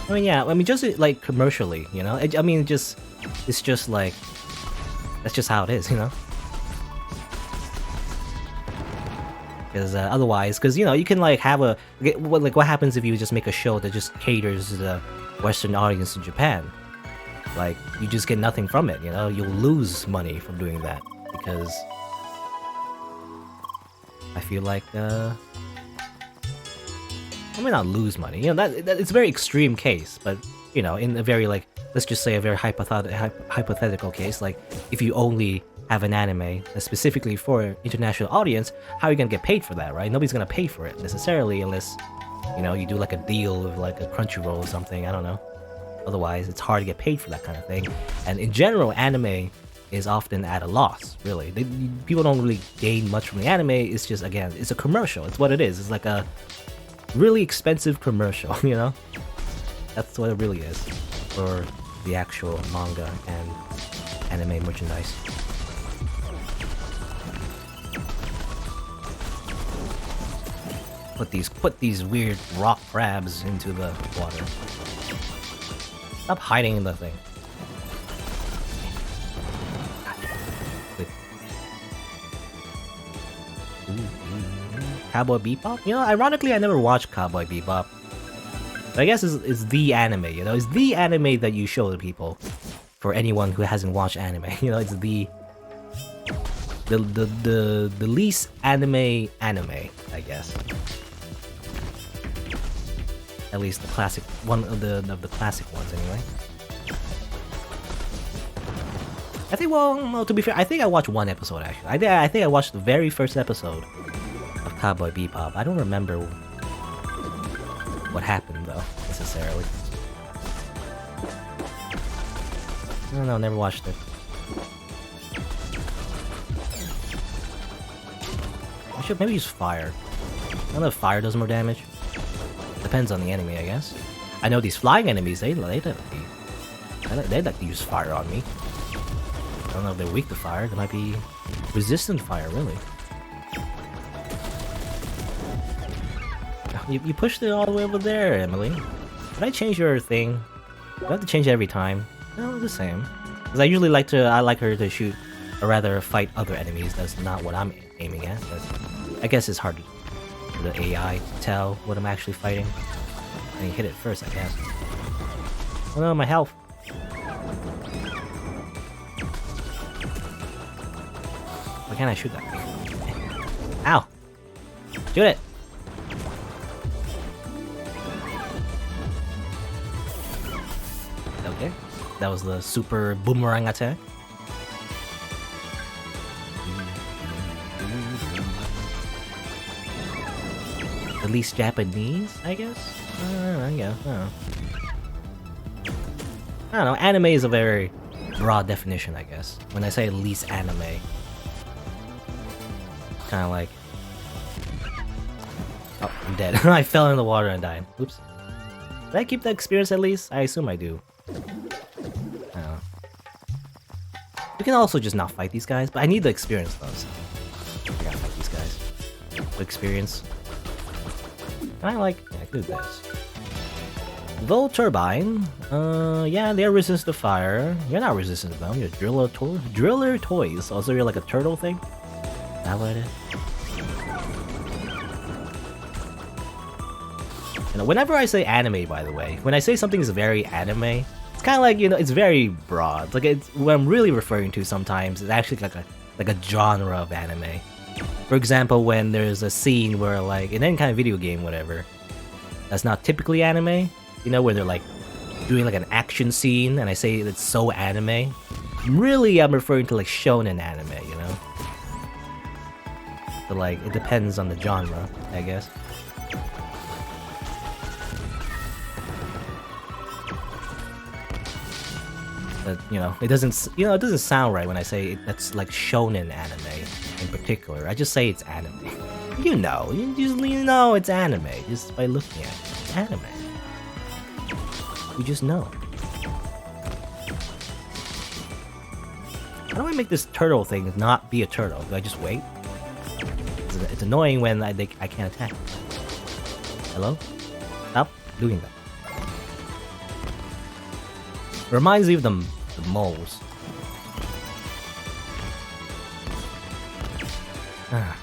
I mean, yeah, I mean, just like commercially, you know? I mean, it's just like, that's just how it is, you know? Because otherwise, because you know, you can like have a like what happens if you just make a show that just caters to the Western audience in Japan? Like you just get nothing from it, you know. You'll lose money from doing that because I feel like I may not lose money, you know. That it's a very extreme case, but you know, in a very like let's just say a very hypothetical case, like if you only have an anime that's specifically for an international audience, how are you gonna get paid for that, right? Nobody's gonna pay for it necessarily unless, you know, you do like a deal with like a Crunchyroll or something, I don't know. Otherwise, it's hard to get paid for that kind of thing. And in general, anime is often at a loss, really. People don't really gain much from the anime, it's just, again, it's a commercial, it's what it is. It's like a really expensive commercial, you know? That's what it really is for the actual manga and anime merchandise. Put these weird rock crabs into the water. Stop hiding in the thing. Cowboy Bebop? You know, ironically, I never watched Cowboy Bebop. But I guess it's the anime, you know? It's the anime that you show to people. For anyone who hasn't watched anime. You know, it's the least anime, I guess. At least the classic one of the classic ones, anyway. I think, well, to be fair, I think I watched one episode actually. I think I watched the very first episode of Cowboy Bebop. I don't remember what happened though, necessarily. I don't know, never watched it. I should maybe use fire. I don't know if fire does more damage. Depends on the enemy, I guess. I know these flying enemies, they like to use fire on me. I don't know if they're weak to fire. They might be resistant to fire, really. You pushed it all the way over there, Emily. Did I change your thing? Do I have to change it every time? No, it's the same. Because I usually like her to shoot, or rather fight other enemies. That's not what I'm aiming at. But I guess it's hard for the AI to tell what I'm actually fighting. I hit it first, I guess. Oh no, my health. Why can't I shoot that thing? Ow! Shoot it! Okay, that was the super boomerang attack. At least Japanese, I guess? I guess, I don't know. I don't know, anime is a very broad definition, I guess. When I say at least anime, kind of like... Oh, I'm dead. I fell in the water and died. Oops. Did I keep that experience at least? I assume I do. I don't know. We can also just not fight these guys, but I need the experience though, so... I gotta fight these guys. The experience. I like... Yeah, I could do this. Though turbine, yeah, they're resistant to fire. You're not resistant to them. You're driller toys. Also, you're like a turtle thing. Is that what it is? You know, whenever I say anime, by the way, when I say something is very anime, it's kind of like, you know, it's very broad. Like, it's what I'm really referring to sometimes is actually like a genre of anime. For example, when there's a scene where, like, in any kind of video game, whatever, that's not typically anime, you know, where they're like doing like an action scene, and I say it's so anime. Really, I'm referring to like shonen anime, you know. But like, it depends on the genre, I guess. But you know, it doesn't sound right when I say that's like shonen anime in particular. I just say it's anime. You know it's anime just by looking at it. It's anime. You just know. How do I make this turtle thing not be a turtle? Do I just wait? It's annoying when I can't attack. Hello? Stop doing that. Reminds me of the moles. I'll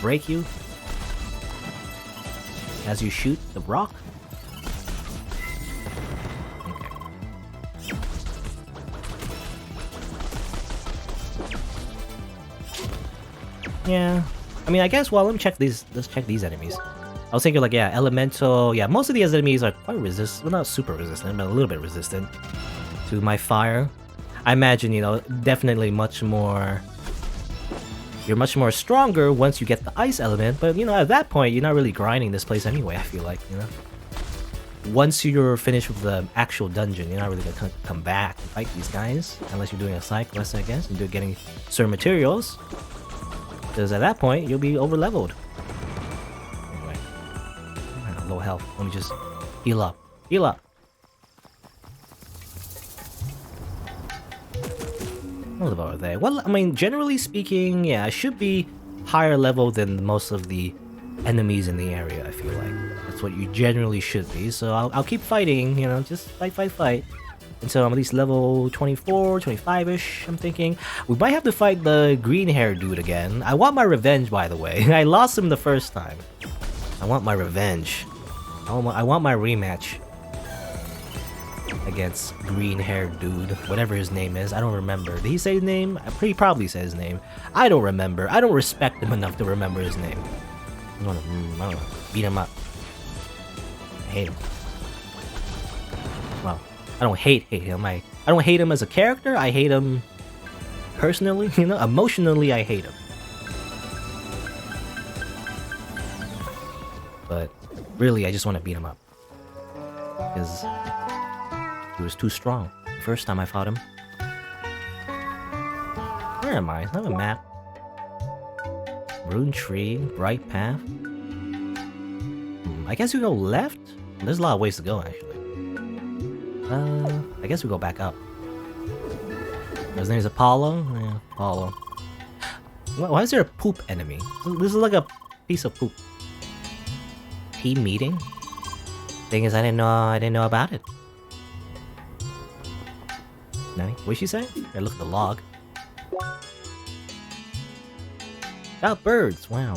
break you as you shoot the rock. Yeah, I mean, I guess. Well, let's check these enemies. I was thinking, like, yeah, elemental. Yeah, most of these enemies are quite resistant. Well, not super resistant, but a little bit resistant to my fire. I imagine, you know, definitely much more. You're much more stronger once you get the ice element, but you know, at that point, you're not really grinding this place anyway. I feel like, you know, once you're finished with the actual dungeon, you're not really gonna come back and fight these guys unless you're doing a side quest, I guess, and getting certain materials. Because at that point, you'll be over leveled. Anyway, low health. Let me just heal up. Heal up. What about there? Well, I mean, generally speaking, yeah, I should be higher level than most of the enemies in the area. I feel like that's what you generally should be. So I'll keep fighting. You know, just fight. Until I'm at least level 24, 25-ish, I'm thinking. We might have to fight the green hair dude again. I want my revenge, by the way. I lost him the first time. I want my revenge. I want my rematch against green hair dude, whatever his name is. I don't remember. Did he say his name? He probably said his name. I don't remember. I don't respect him enough to remember his name. I don't know. Beat him up. I hate him. Well, I don't hate him. I don't hate him as a character. I hate him personally, you know? Emotionally, I hate him. But really, I just want to beat him up. Because he was too strong the first time I fought him. Where am I? I have a map. Rune tree, bright path. I guess we go left? There's a lot of ways to go, actually. I guess we go back up. His name is Apollo? Yeah, Apollo. Why is there a poop enemy? This is like a piece of poop. Team meeting? Thing is, I didn't know about it. Nanny, what'd she say? I look at the log. About birds, wow.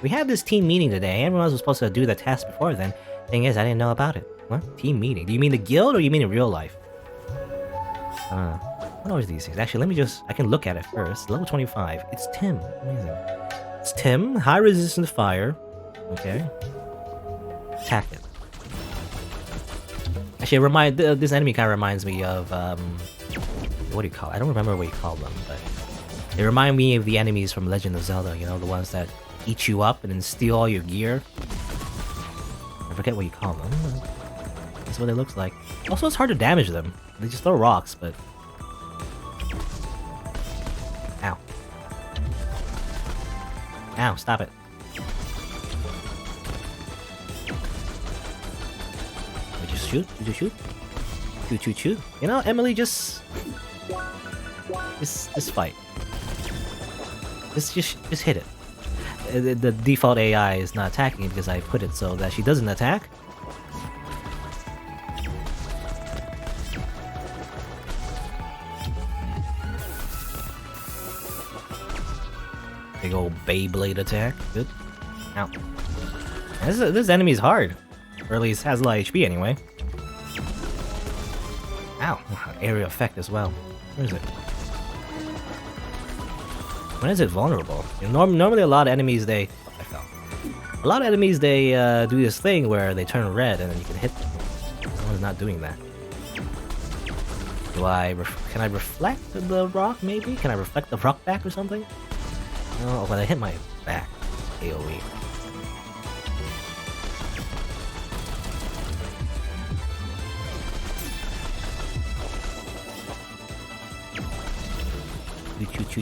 We had this team meeting today. Everyone was supposed to do the task before then. Thing is, I didn't know about it. What? Team meeting? Do you mean the guild or you mean in real life? What are these things? Actually, let me just... I can look at it first. Level 25. It's Tim. Amazing. It's Tim. High resistance to fire. Okay. Attack it. Actually, this enemy kind of reminds me of... what do you call it? I don't remember what you call them, but... They remind me of the enemies from Legend of Zelda, you know? The ones that eat you up and then steal all your gear. I forget what you call them. That's what it looks like. Also, it's hard to damage them. They just throw rocks, but... Ow. Ow, stop it. Did you shoot? Did you shoot? Shoot. You know, Emily, just fight. Just hit it. The default AI is not attacking because I put it so that she doesn't attack. Big old Beyblade attack. Good. Ow. This enemy is hard. Or at least has a lot of HP anyway. Ow. Area effect as well. Where is it? When is it vulnerable? You know, normally a lot of enemies, they... Oh, I fell. A lot of enemies, they do this thing where they turn red and then you can hit them. This one's not doing that. Can I reflect the rock, maybe? Can I reflect the rock back or something? Oh, but I hit my back. AoE.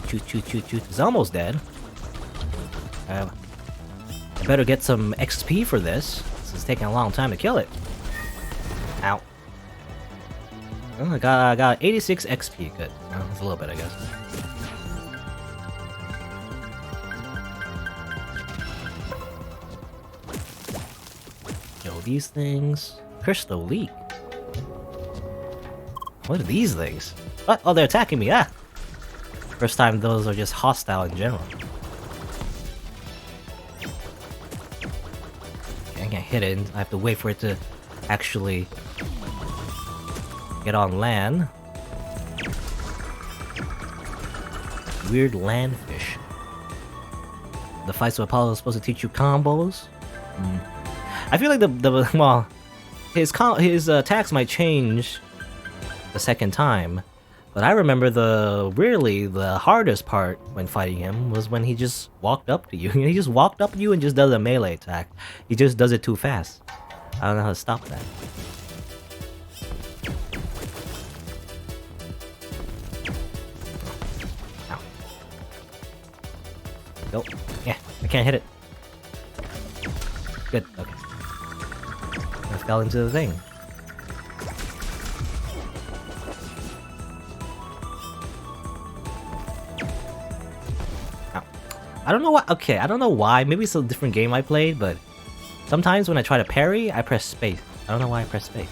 Shoot. It's almost dead. I better get some XP for this. This is taking a long time to kill it. Ow. Oh, I got 86 XP. Good. Well, that's a little bit, I guess. Yo, these things. Crystal leak. What are these things? What? Oh, they're attacking me. Ah! First time those are just hostile in general. Okay, I can't hit it. I have to wait for it to actually get on land. Weird landfish. The fights with Apollo is supposed to teach you combos. I feel like well, his attacks might change the second time, but I remember the hardest part when fighting him was when he just walked up to you. He just walked up to you and just does a melee attack. He just does it too fast. I don't know how to stop that. Nope. Yeah, I can't hit it. Good, okay. I fell into the thing. Ow. I don't know why. Okay, I don't know why. Maybe it's a different game I played, but sometimes when I try to parry, I press space. I don't know why I press space.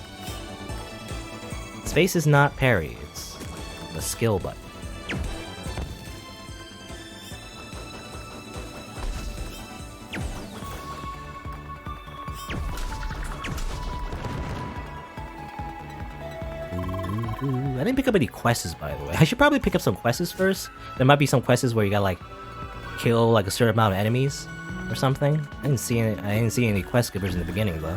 Space is not parry, it's the skill button. I didn't pick up any quests, by the way. I should probably pick up some quests first. There might be some quests where you gotta like kill like a certain amount of enemies or something. I didn't see any quest skippers in the beginning though.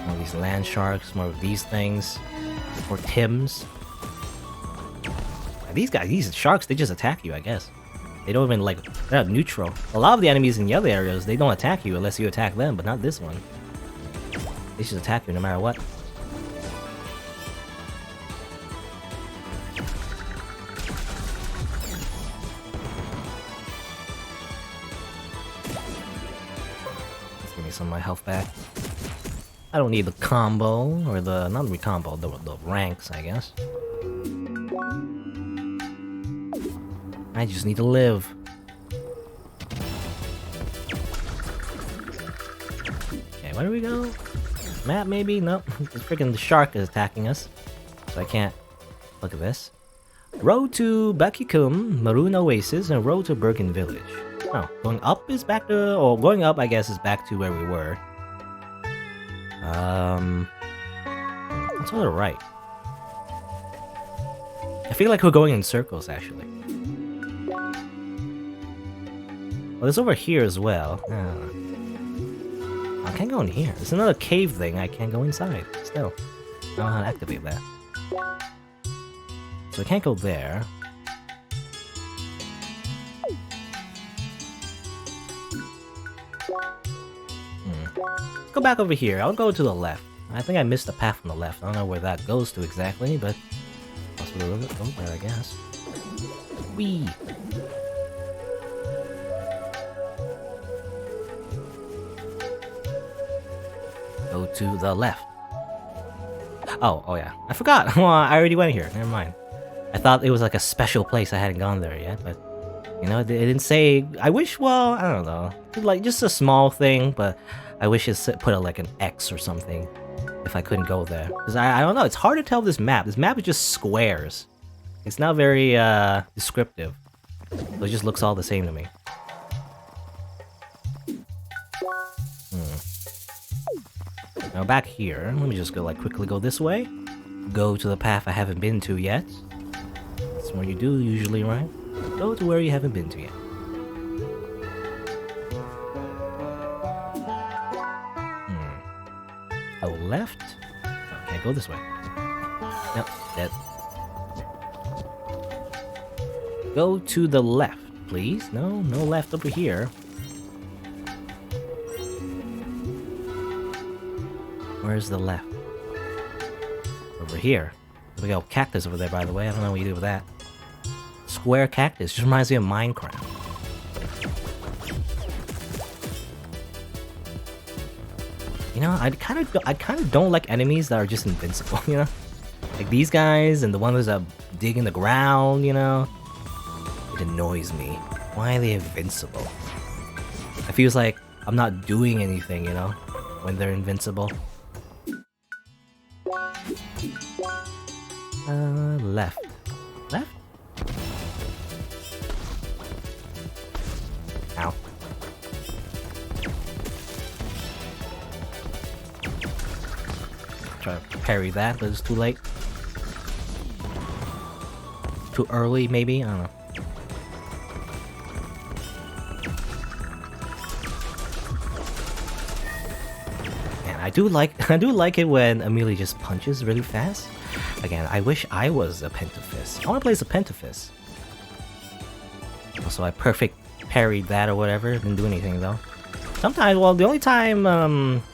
More of these land sharks, more of these things, more Tims. These sharks, they just attack you, I guess. They don't even like, they're not neutral. A lot of the enemies in the other areas, they don't attack you unless you attack them, but not this one. They should attack you no matter what. Let's give me some of my health back. I don't need the combo, or not the combo, the ranks, I guess. I just need to live. Okay, where do we go? Map, maybe? Nope. This freaking shark is attacking us. So I can't. Look at this. Road to Bakikum, Maroon Oasis, and road to Bergen Village. Oh, going up is back to... Or going up, I guess, is back to where we were. What's on the right? I feel like we're going in circles, actually. Well, it's over here as well. I can't go in here. There's another cave thing. I can't go inside. Still. I don't know how to activate that. So I can't go there. Let's go back over here. I'll go to the left. I think I missed the path from the left. I don't know where that goes to exactly, but... Possibly go there, I guess. Whee! Go to the left. Oh yeah. I forgot. Well, I already went here. Never mind. I thought it was like a special place. I hadn't gone there yet, but you know, it didn't say. I wish. Well, I don't know. Like just a small thing, but I wish it put like an X or something if I couldn't go there. Because I don't know. It's hard to tell this map. This map is just squares. It's not very descriptive. So it just looks all the same to me. Now back here, let me just go quickly go this way. Go to the path I haven't been to yet. That's what you do usually, right? Go to where you haven't been to yet. Oh, left? Oh, can't go this way. Nope, dead. Go to the left, please. No left over here. Where's the left? Over here. We got a cactus over there, by the way. I don't know what you do with that. Square cactus. Just reminds me of Minecraft. You know, I kind of don't like enemies that are just invincible. You know, like these guys and the ones that dig in the ground. You know, it annoys me. Why are they invincible? It feels like I'm not doing anything. You know, when they're invincible. Left. Left? Ow. Try to parry that, but it's too late. Too early, maybe? I don't know. Man, I do like it when Amelie just punches really fast. Again, I wish I was a Pentafist. I want to play as a Pentafist. Also, I perfect parried that or whatever. Didn't do anything though. Sometimes, well, the only time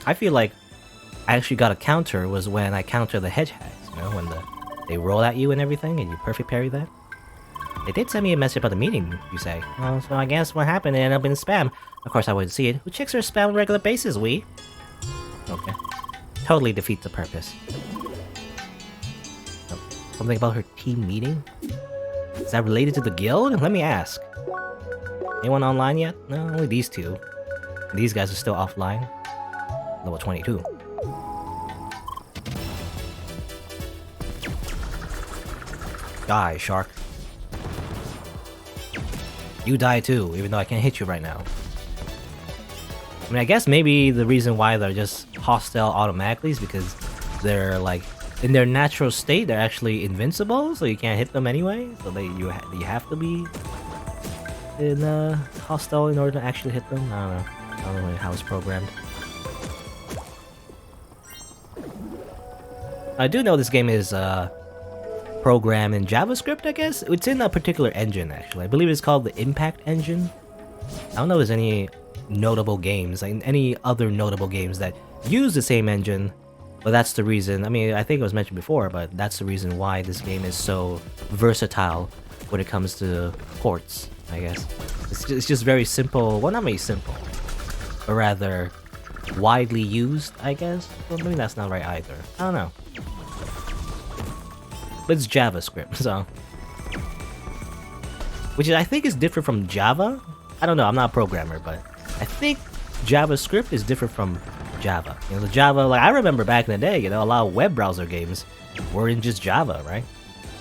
I feel like I actually got a counter was when I counter the hedgehogs. You know, when they roll at you and everything, and you perfect parry that. They did send me a message about the meeting, you say. Well, so I guess what happened ended up in spam. Of course, I wouldn't see it. Who checks her spam on a regular basis, we? Okay. Totally defeats the purpose. Something about her team meeting? Is that related to the guild? Let me ask. Anyone online yet? No, only these two. These guys are still offline. Level 22. Die, shark. You die too, even though I can't hit you right now. I mean, I guess maybe the reason why they're just hostile automatically is because they're like, in their natural state, they're actually invincible, so you can't hit them anyway. So you have to be in hostile in order to actually hit them. I don't know how it's programmed. I do know this game is programmed in JavaScript, I guess. It's in a particular engine, actually. I believe it's called the Impact engine. I don't know if there's any notable games, like any other notable games that use the same engine. But that's the reason, I mean, I think it was mentioned before, but that's the reason why this game is so versatile when it comes to ports, I guess. It's just very simple, well, not very simple, but rather widely used, I guess. Well, maybe that's not right either. I don't know. But it's JavaScript, so. Which I think is different from Java. I don't know, I'm not a programmer, but I think JavaScript is different from Java. You know, the Java, like I remember back in the day, you know, a lot of web browser games were in just Java, right?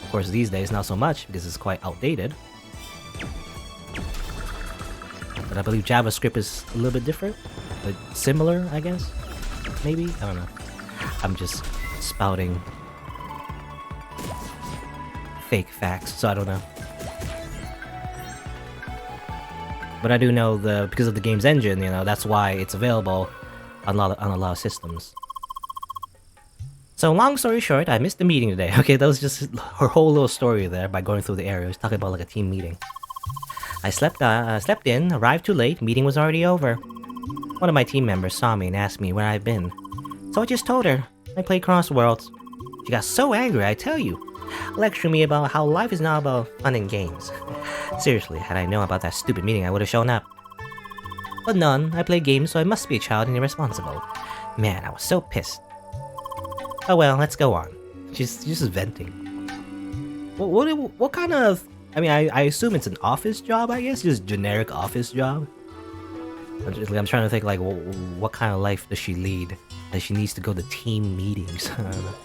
Of course, these days, not so much because it's quite outdated. But I believe JavaScript is a little bit different, but similar, I guess. Maybe? I don't know. I'm just spouting fake facts, so I don't know. But I do know because of the game's engine, you know, that's why it's available on a lot of systems. So long story short, I missed the meeting today. Okay, that was just her whole little story there by going through the areas, talking about like a team meeting. I slept in, arrived too late, meeting was already over. One of my team members saw me and asked me where I've been. So I just told her, I play Crossworlds. She got so angry, I tell you, lecturing me about how life is not about fun and games. Seriously, had I known about that stupid meeting, I would have shown up. But none, I play games, so I must be a child and irresponsible. Man, I was so pissed. Oh well, let's go on. She's just venting. What kind of... I mean, I assume it's an office job, I guess? Just generic office job? I'm trying to think, like, what kind of life does she lead? That she needs to go to team meetings? I don't know.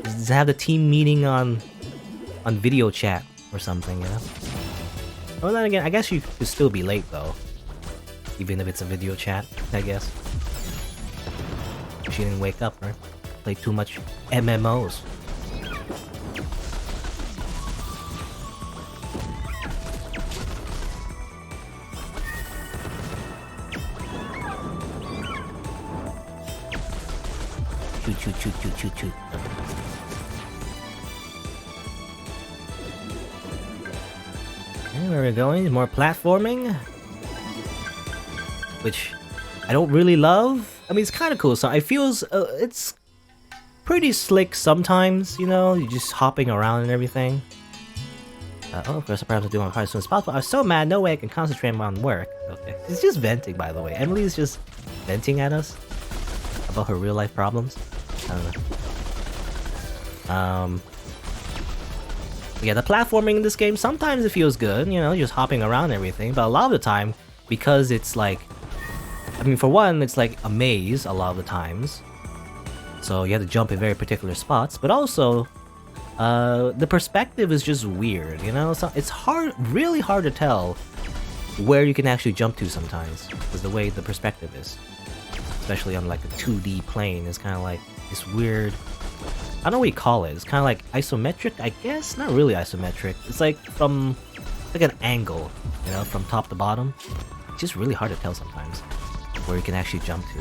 Does it have the team meeting on video chat or something, you know? Well, then again, I guess you could still be late, though. Even if it's a video chat, I guess. She didn't wake up, right? Played too much MMOs. Shoot. And where we're going, more platforming. Which I don't really love. I mean, it's kind of cool. So it feels, it's pretty slick sometimes, you know? You're just hopping around and everything. Of course, I perhaps do my part as soon as possible. I was so mad, no way I can concentrate on work. Okay. It's just venting, by the way. Emily's just venting at us about her real life problems. I don't know. Yeah, the platforming in this game, sometimes it feels good, you know, just hopping around and everything, but a lot of the time, because it's like, I mean, for one, it's like a maze a lot of the times, so you have to jump in very particular spots, but also, the perspective is just weird, you know, so it's really hard to tell where you can actually jump to sometimes, because the way the perspective is, especially on like a 2D plane, is kind of like this weird, I don't know what you call it. It's kind of like isometric, I guess? Not really isometric. It's like from, like an angle, you know, from top to bottom. It's just really hard to tell sometimes where you can actually jump to.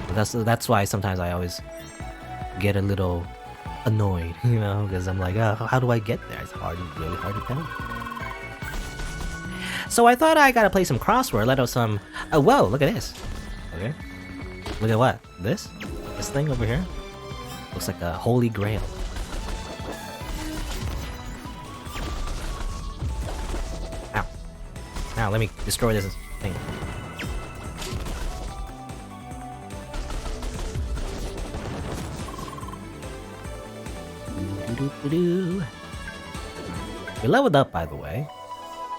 But that's why sometimes I always get a little annoyed, you know, because I'm like, oh, how do I get there? It's really hard to tell. So I thought I gotta play some crossword, let out some, oh, whoa, look at this. Okay. Look at what? This thing over here? Looks like a holy grail. Ow. Now let me destroy this thing. We leveled up, by the way.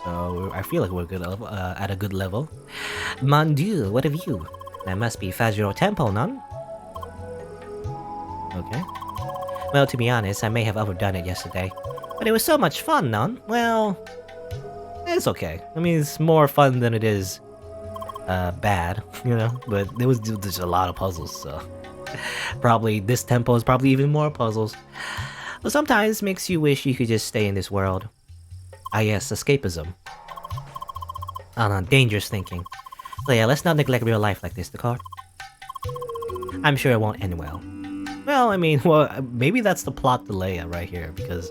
So I feel like we're good at a good level. Mon Dieu, what have you? That must be Fajiro Temple, none? Okay. Well, to be honest, I may have overdone it yesterday. But it was so much fun, non? Well, it's okay. I mean, it's more fun than it is bad, you know? But there's a lot of puzzles, so... probably, this tempo is probably even more puzzles. But sometimes makes you wish you could just stay in this world. Ah yes, escapism. Oh no, dangerous thinking. So yeah, let's not neglect real life like this, Descartes. I'm sure it won't end well. Well, I mean, well, maybe that's the plot to Leia right here, because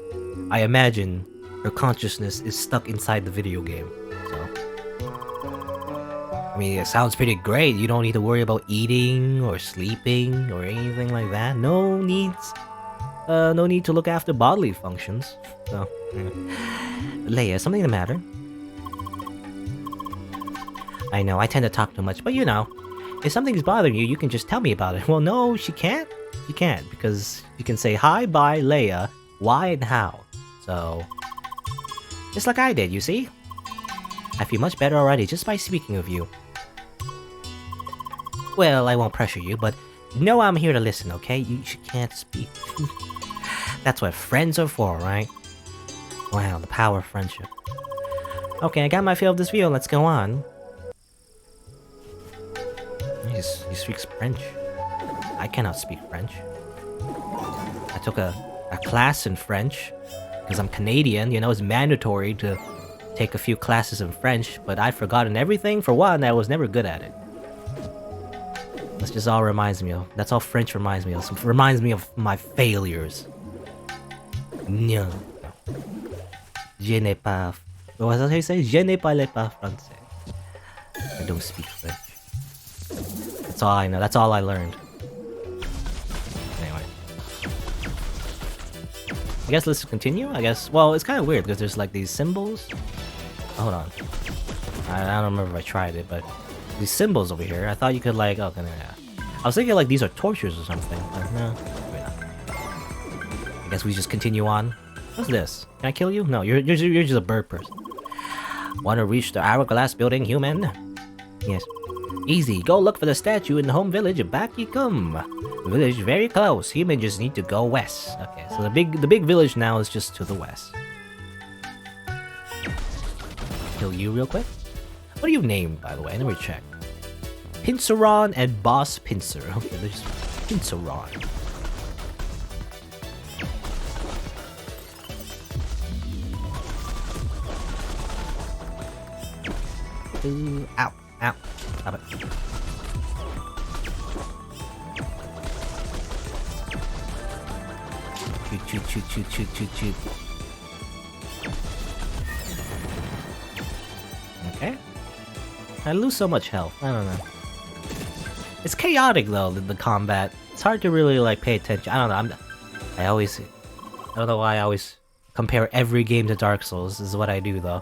I imagine her consciousness is stuck inside the video game, so... I mean, it sounds pretty great. You don't need to worry about eating, or sleeping, or anything like that. No need to look after bodily functions, so... Yeah. Leia, something the matter? I know, I tend to talk too much, but you know, if something's bothering you, you can just tell me about it. Well, no, she can't. You can't, because you can say hi, bye, Leia, why and how. So, just like I did, you see? I feel much better already just by speaking of you. Well, I won't pressure you, but know I'm here to listen, okay? You can't speak. That's what friends are for, right? Wow, the power of friendship. Okay, I got my fill of this video, let's go on. He speaks French. I cannot speak French. I took a class in French, because I'm Canadian, you know, it's mandatory to take a few classes in French, but I've forgotten everything. For one, I was never good at it. That's just all reminds me of. That's all French reminds me of. It reminds me of my failures. No. Je n'ai pas... What was that how you say? Je n'ai pas le pas français. I don't speak French. That's all I know. That's all I learned. Anyway. I guess let's continue, I guess. Well, it's kind of weird because there's like these symbols. Hold on. I don't remember if I tried it, but these symbols over here, I thought you could like... Oh, yeah. I was thinking like these are tortures or something. But no, maybe not. I guess we just continue on. What's this? Can I kill you? No, you're just a bird person. Want to reach the hourglass building, human? Yes. Easy, go look for the statue in the home village, back you come. The village very close, human just need to go west. Okay, so the big village now is just to the west. Kill you real quick? What are you named, by the way? Let me check. Pinceron and Boss Pincer. Okay, there's Pinceron. Ow, ow. Stop it. Shoot. Okay. I lose so much health. I don't know. It's chaotic though, the combat. It's hard to really like pay attention. I don't know. I don't know why I always compare every game to Dark Souls. This is what I do though.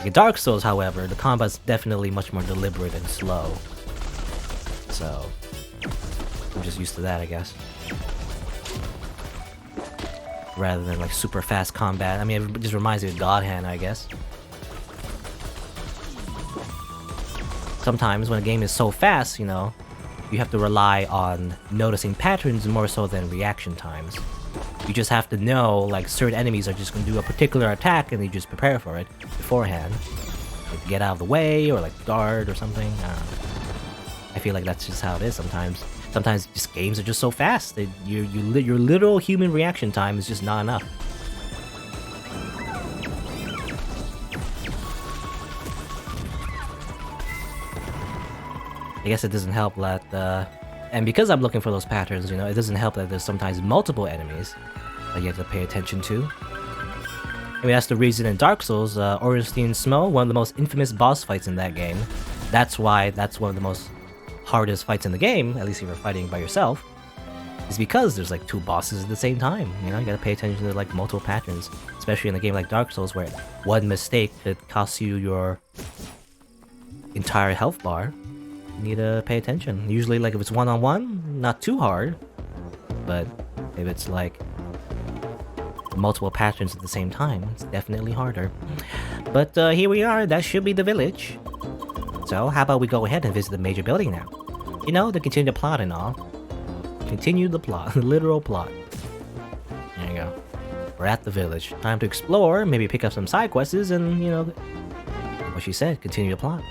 In Dark Souls, however, the combat's definitely much more deliberate and slow. So, just used to that, I guess. Rather than like super fast combat. I mean, it just reminds me of God Hand, I guess. Sometimes when a game is so fast, you know, you have to rely on noticing patterns more so than reaction times. You just have to know, like, certain enemies are just going to do a particular attack and you just prepare for it beforehand. Like, get out of the way, or like guard or something. I don't know. I feel like that's just how it is sometimes. Sometimes just games are just so fast that your literal human reaction time is just not enough. I guess it doesn't help that, and because I'm looking for those patterns, you know, it doesn't help that there's sometimes multiple enemies that you have to pay attention to. I mean, that's the reason in Dark Souls, Ornstein Smough, one of the most infamous boss fights in that game. That's why that's one of the most hardest fights in the game, at least if you're fighting by yourself, is because there's like 2 bosses at the same time. You know, you gotta pay attention to like multiple patterns, especially in a game like Dark Souls where one mistake could cost you your entire health bar. You need to pay attention. Usually, like if it's one-on-one, not too hard, but if it's like multiple patterns at the same time, it's definitely harder. But here we are, that should be the village. So how about we go ahead and visit the major building now? You know, to continue the plot and all. Continue the plot, the literal plot. There you go. We're at the village. Time to explore, maybe pick up some side quests and, you know, what she said, continue the plot.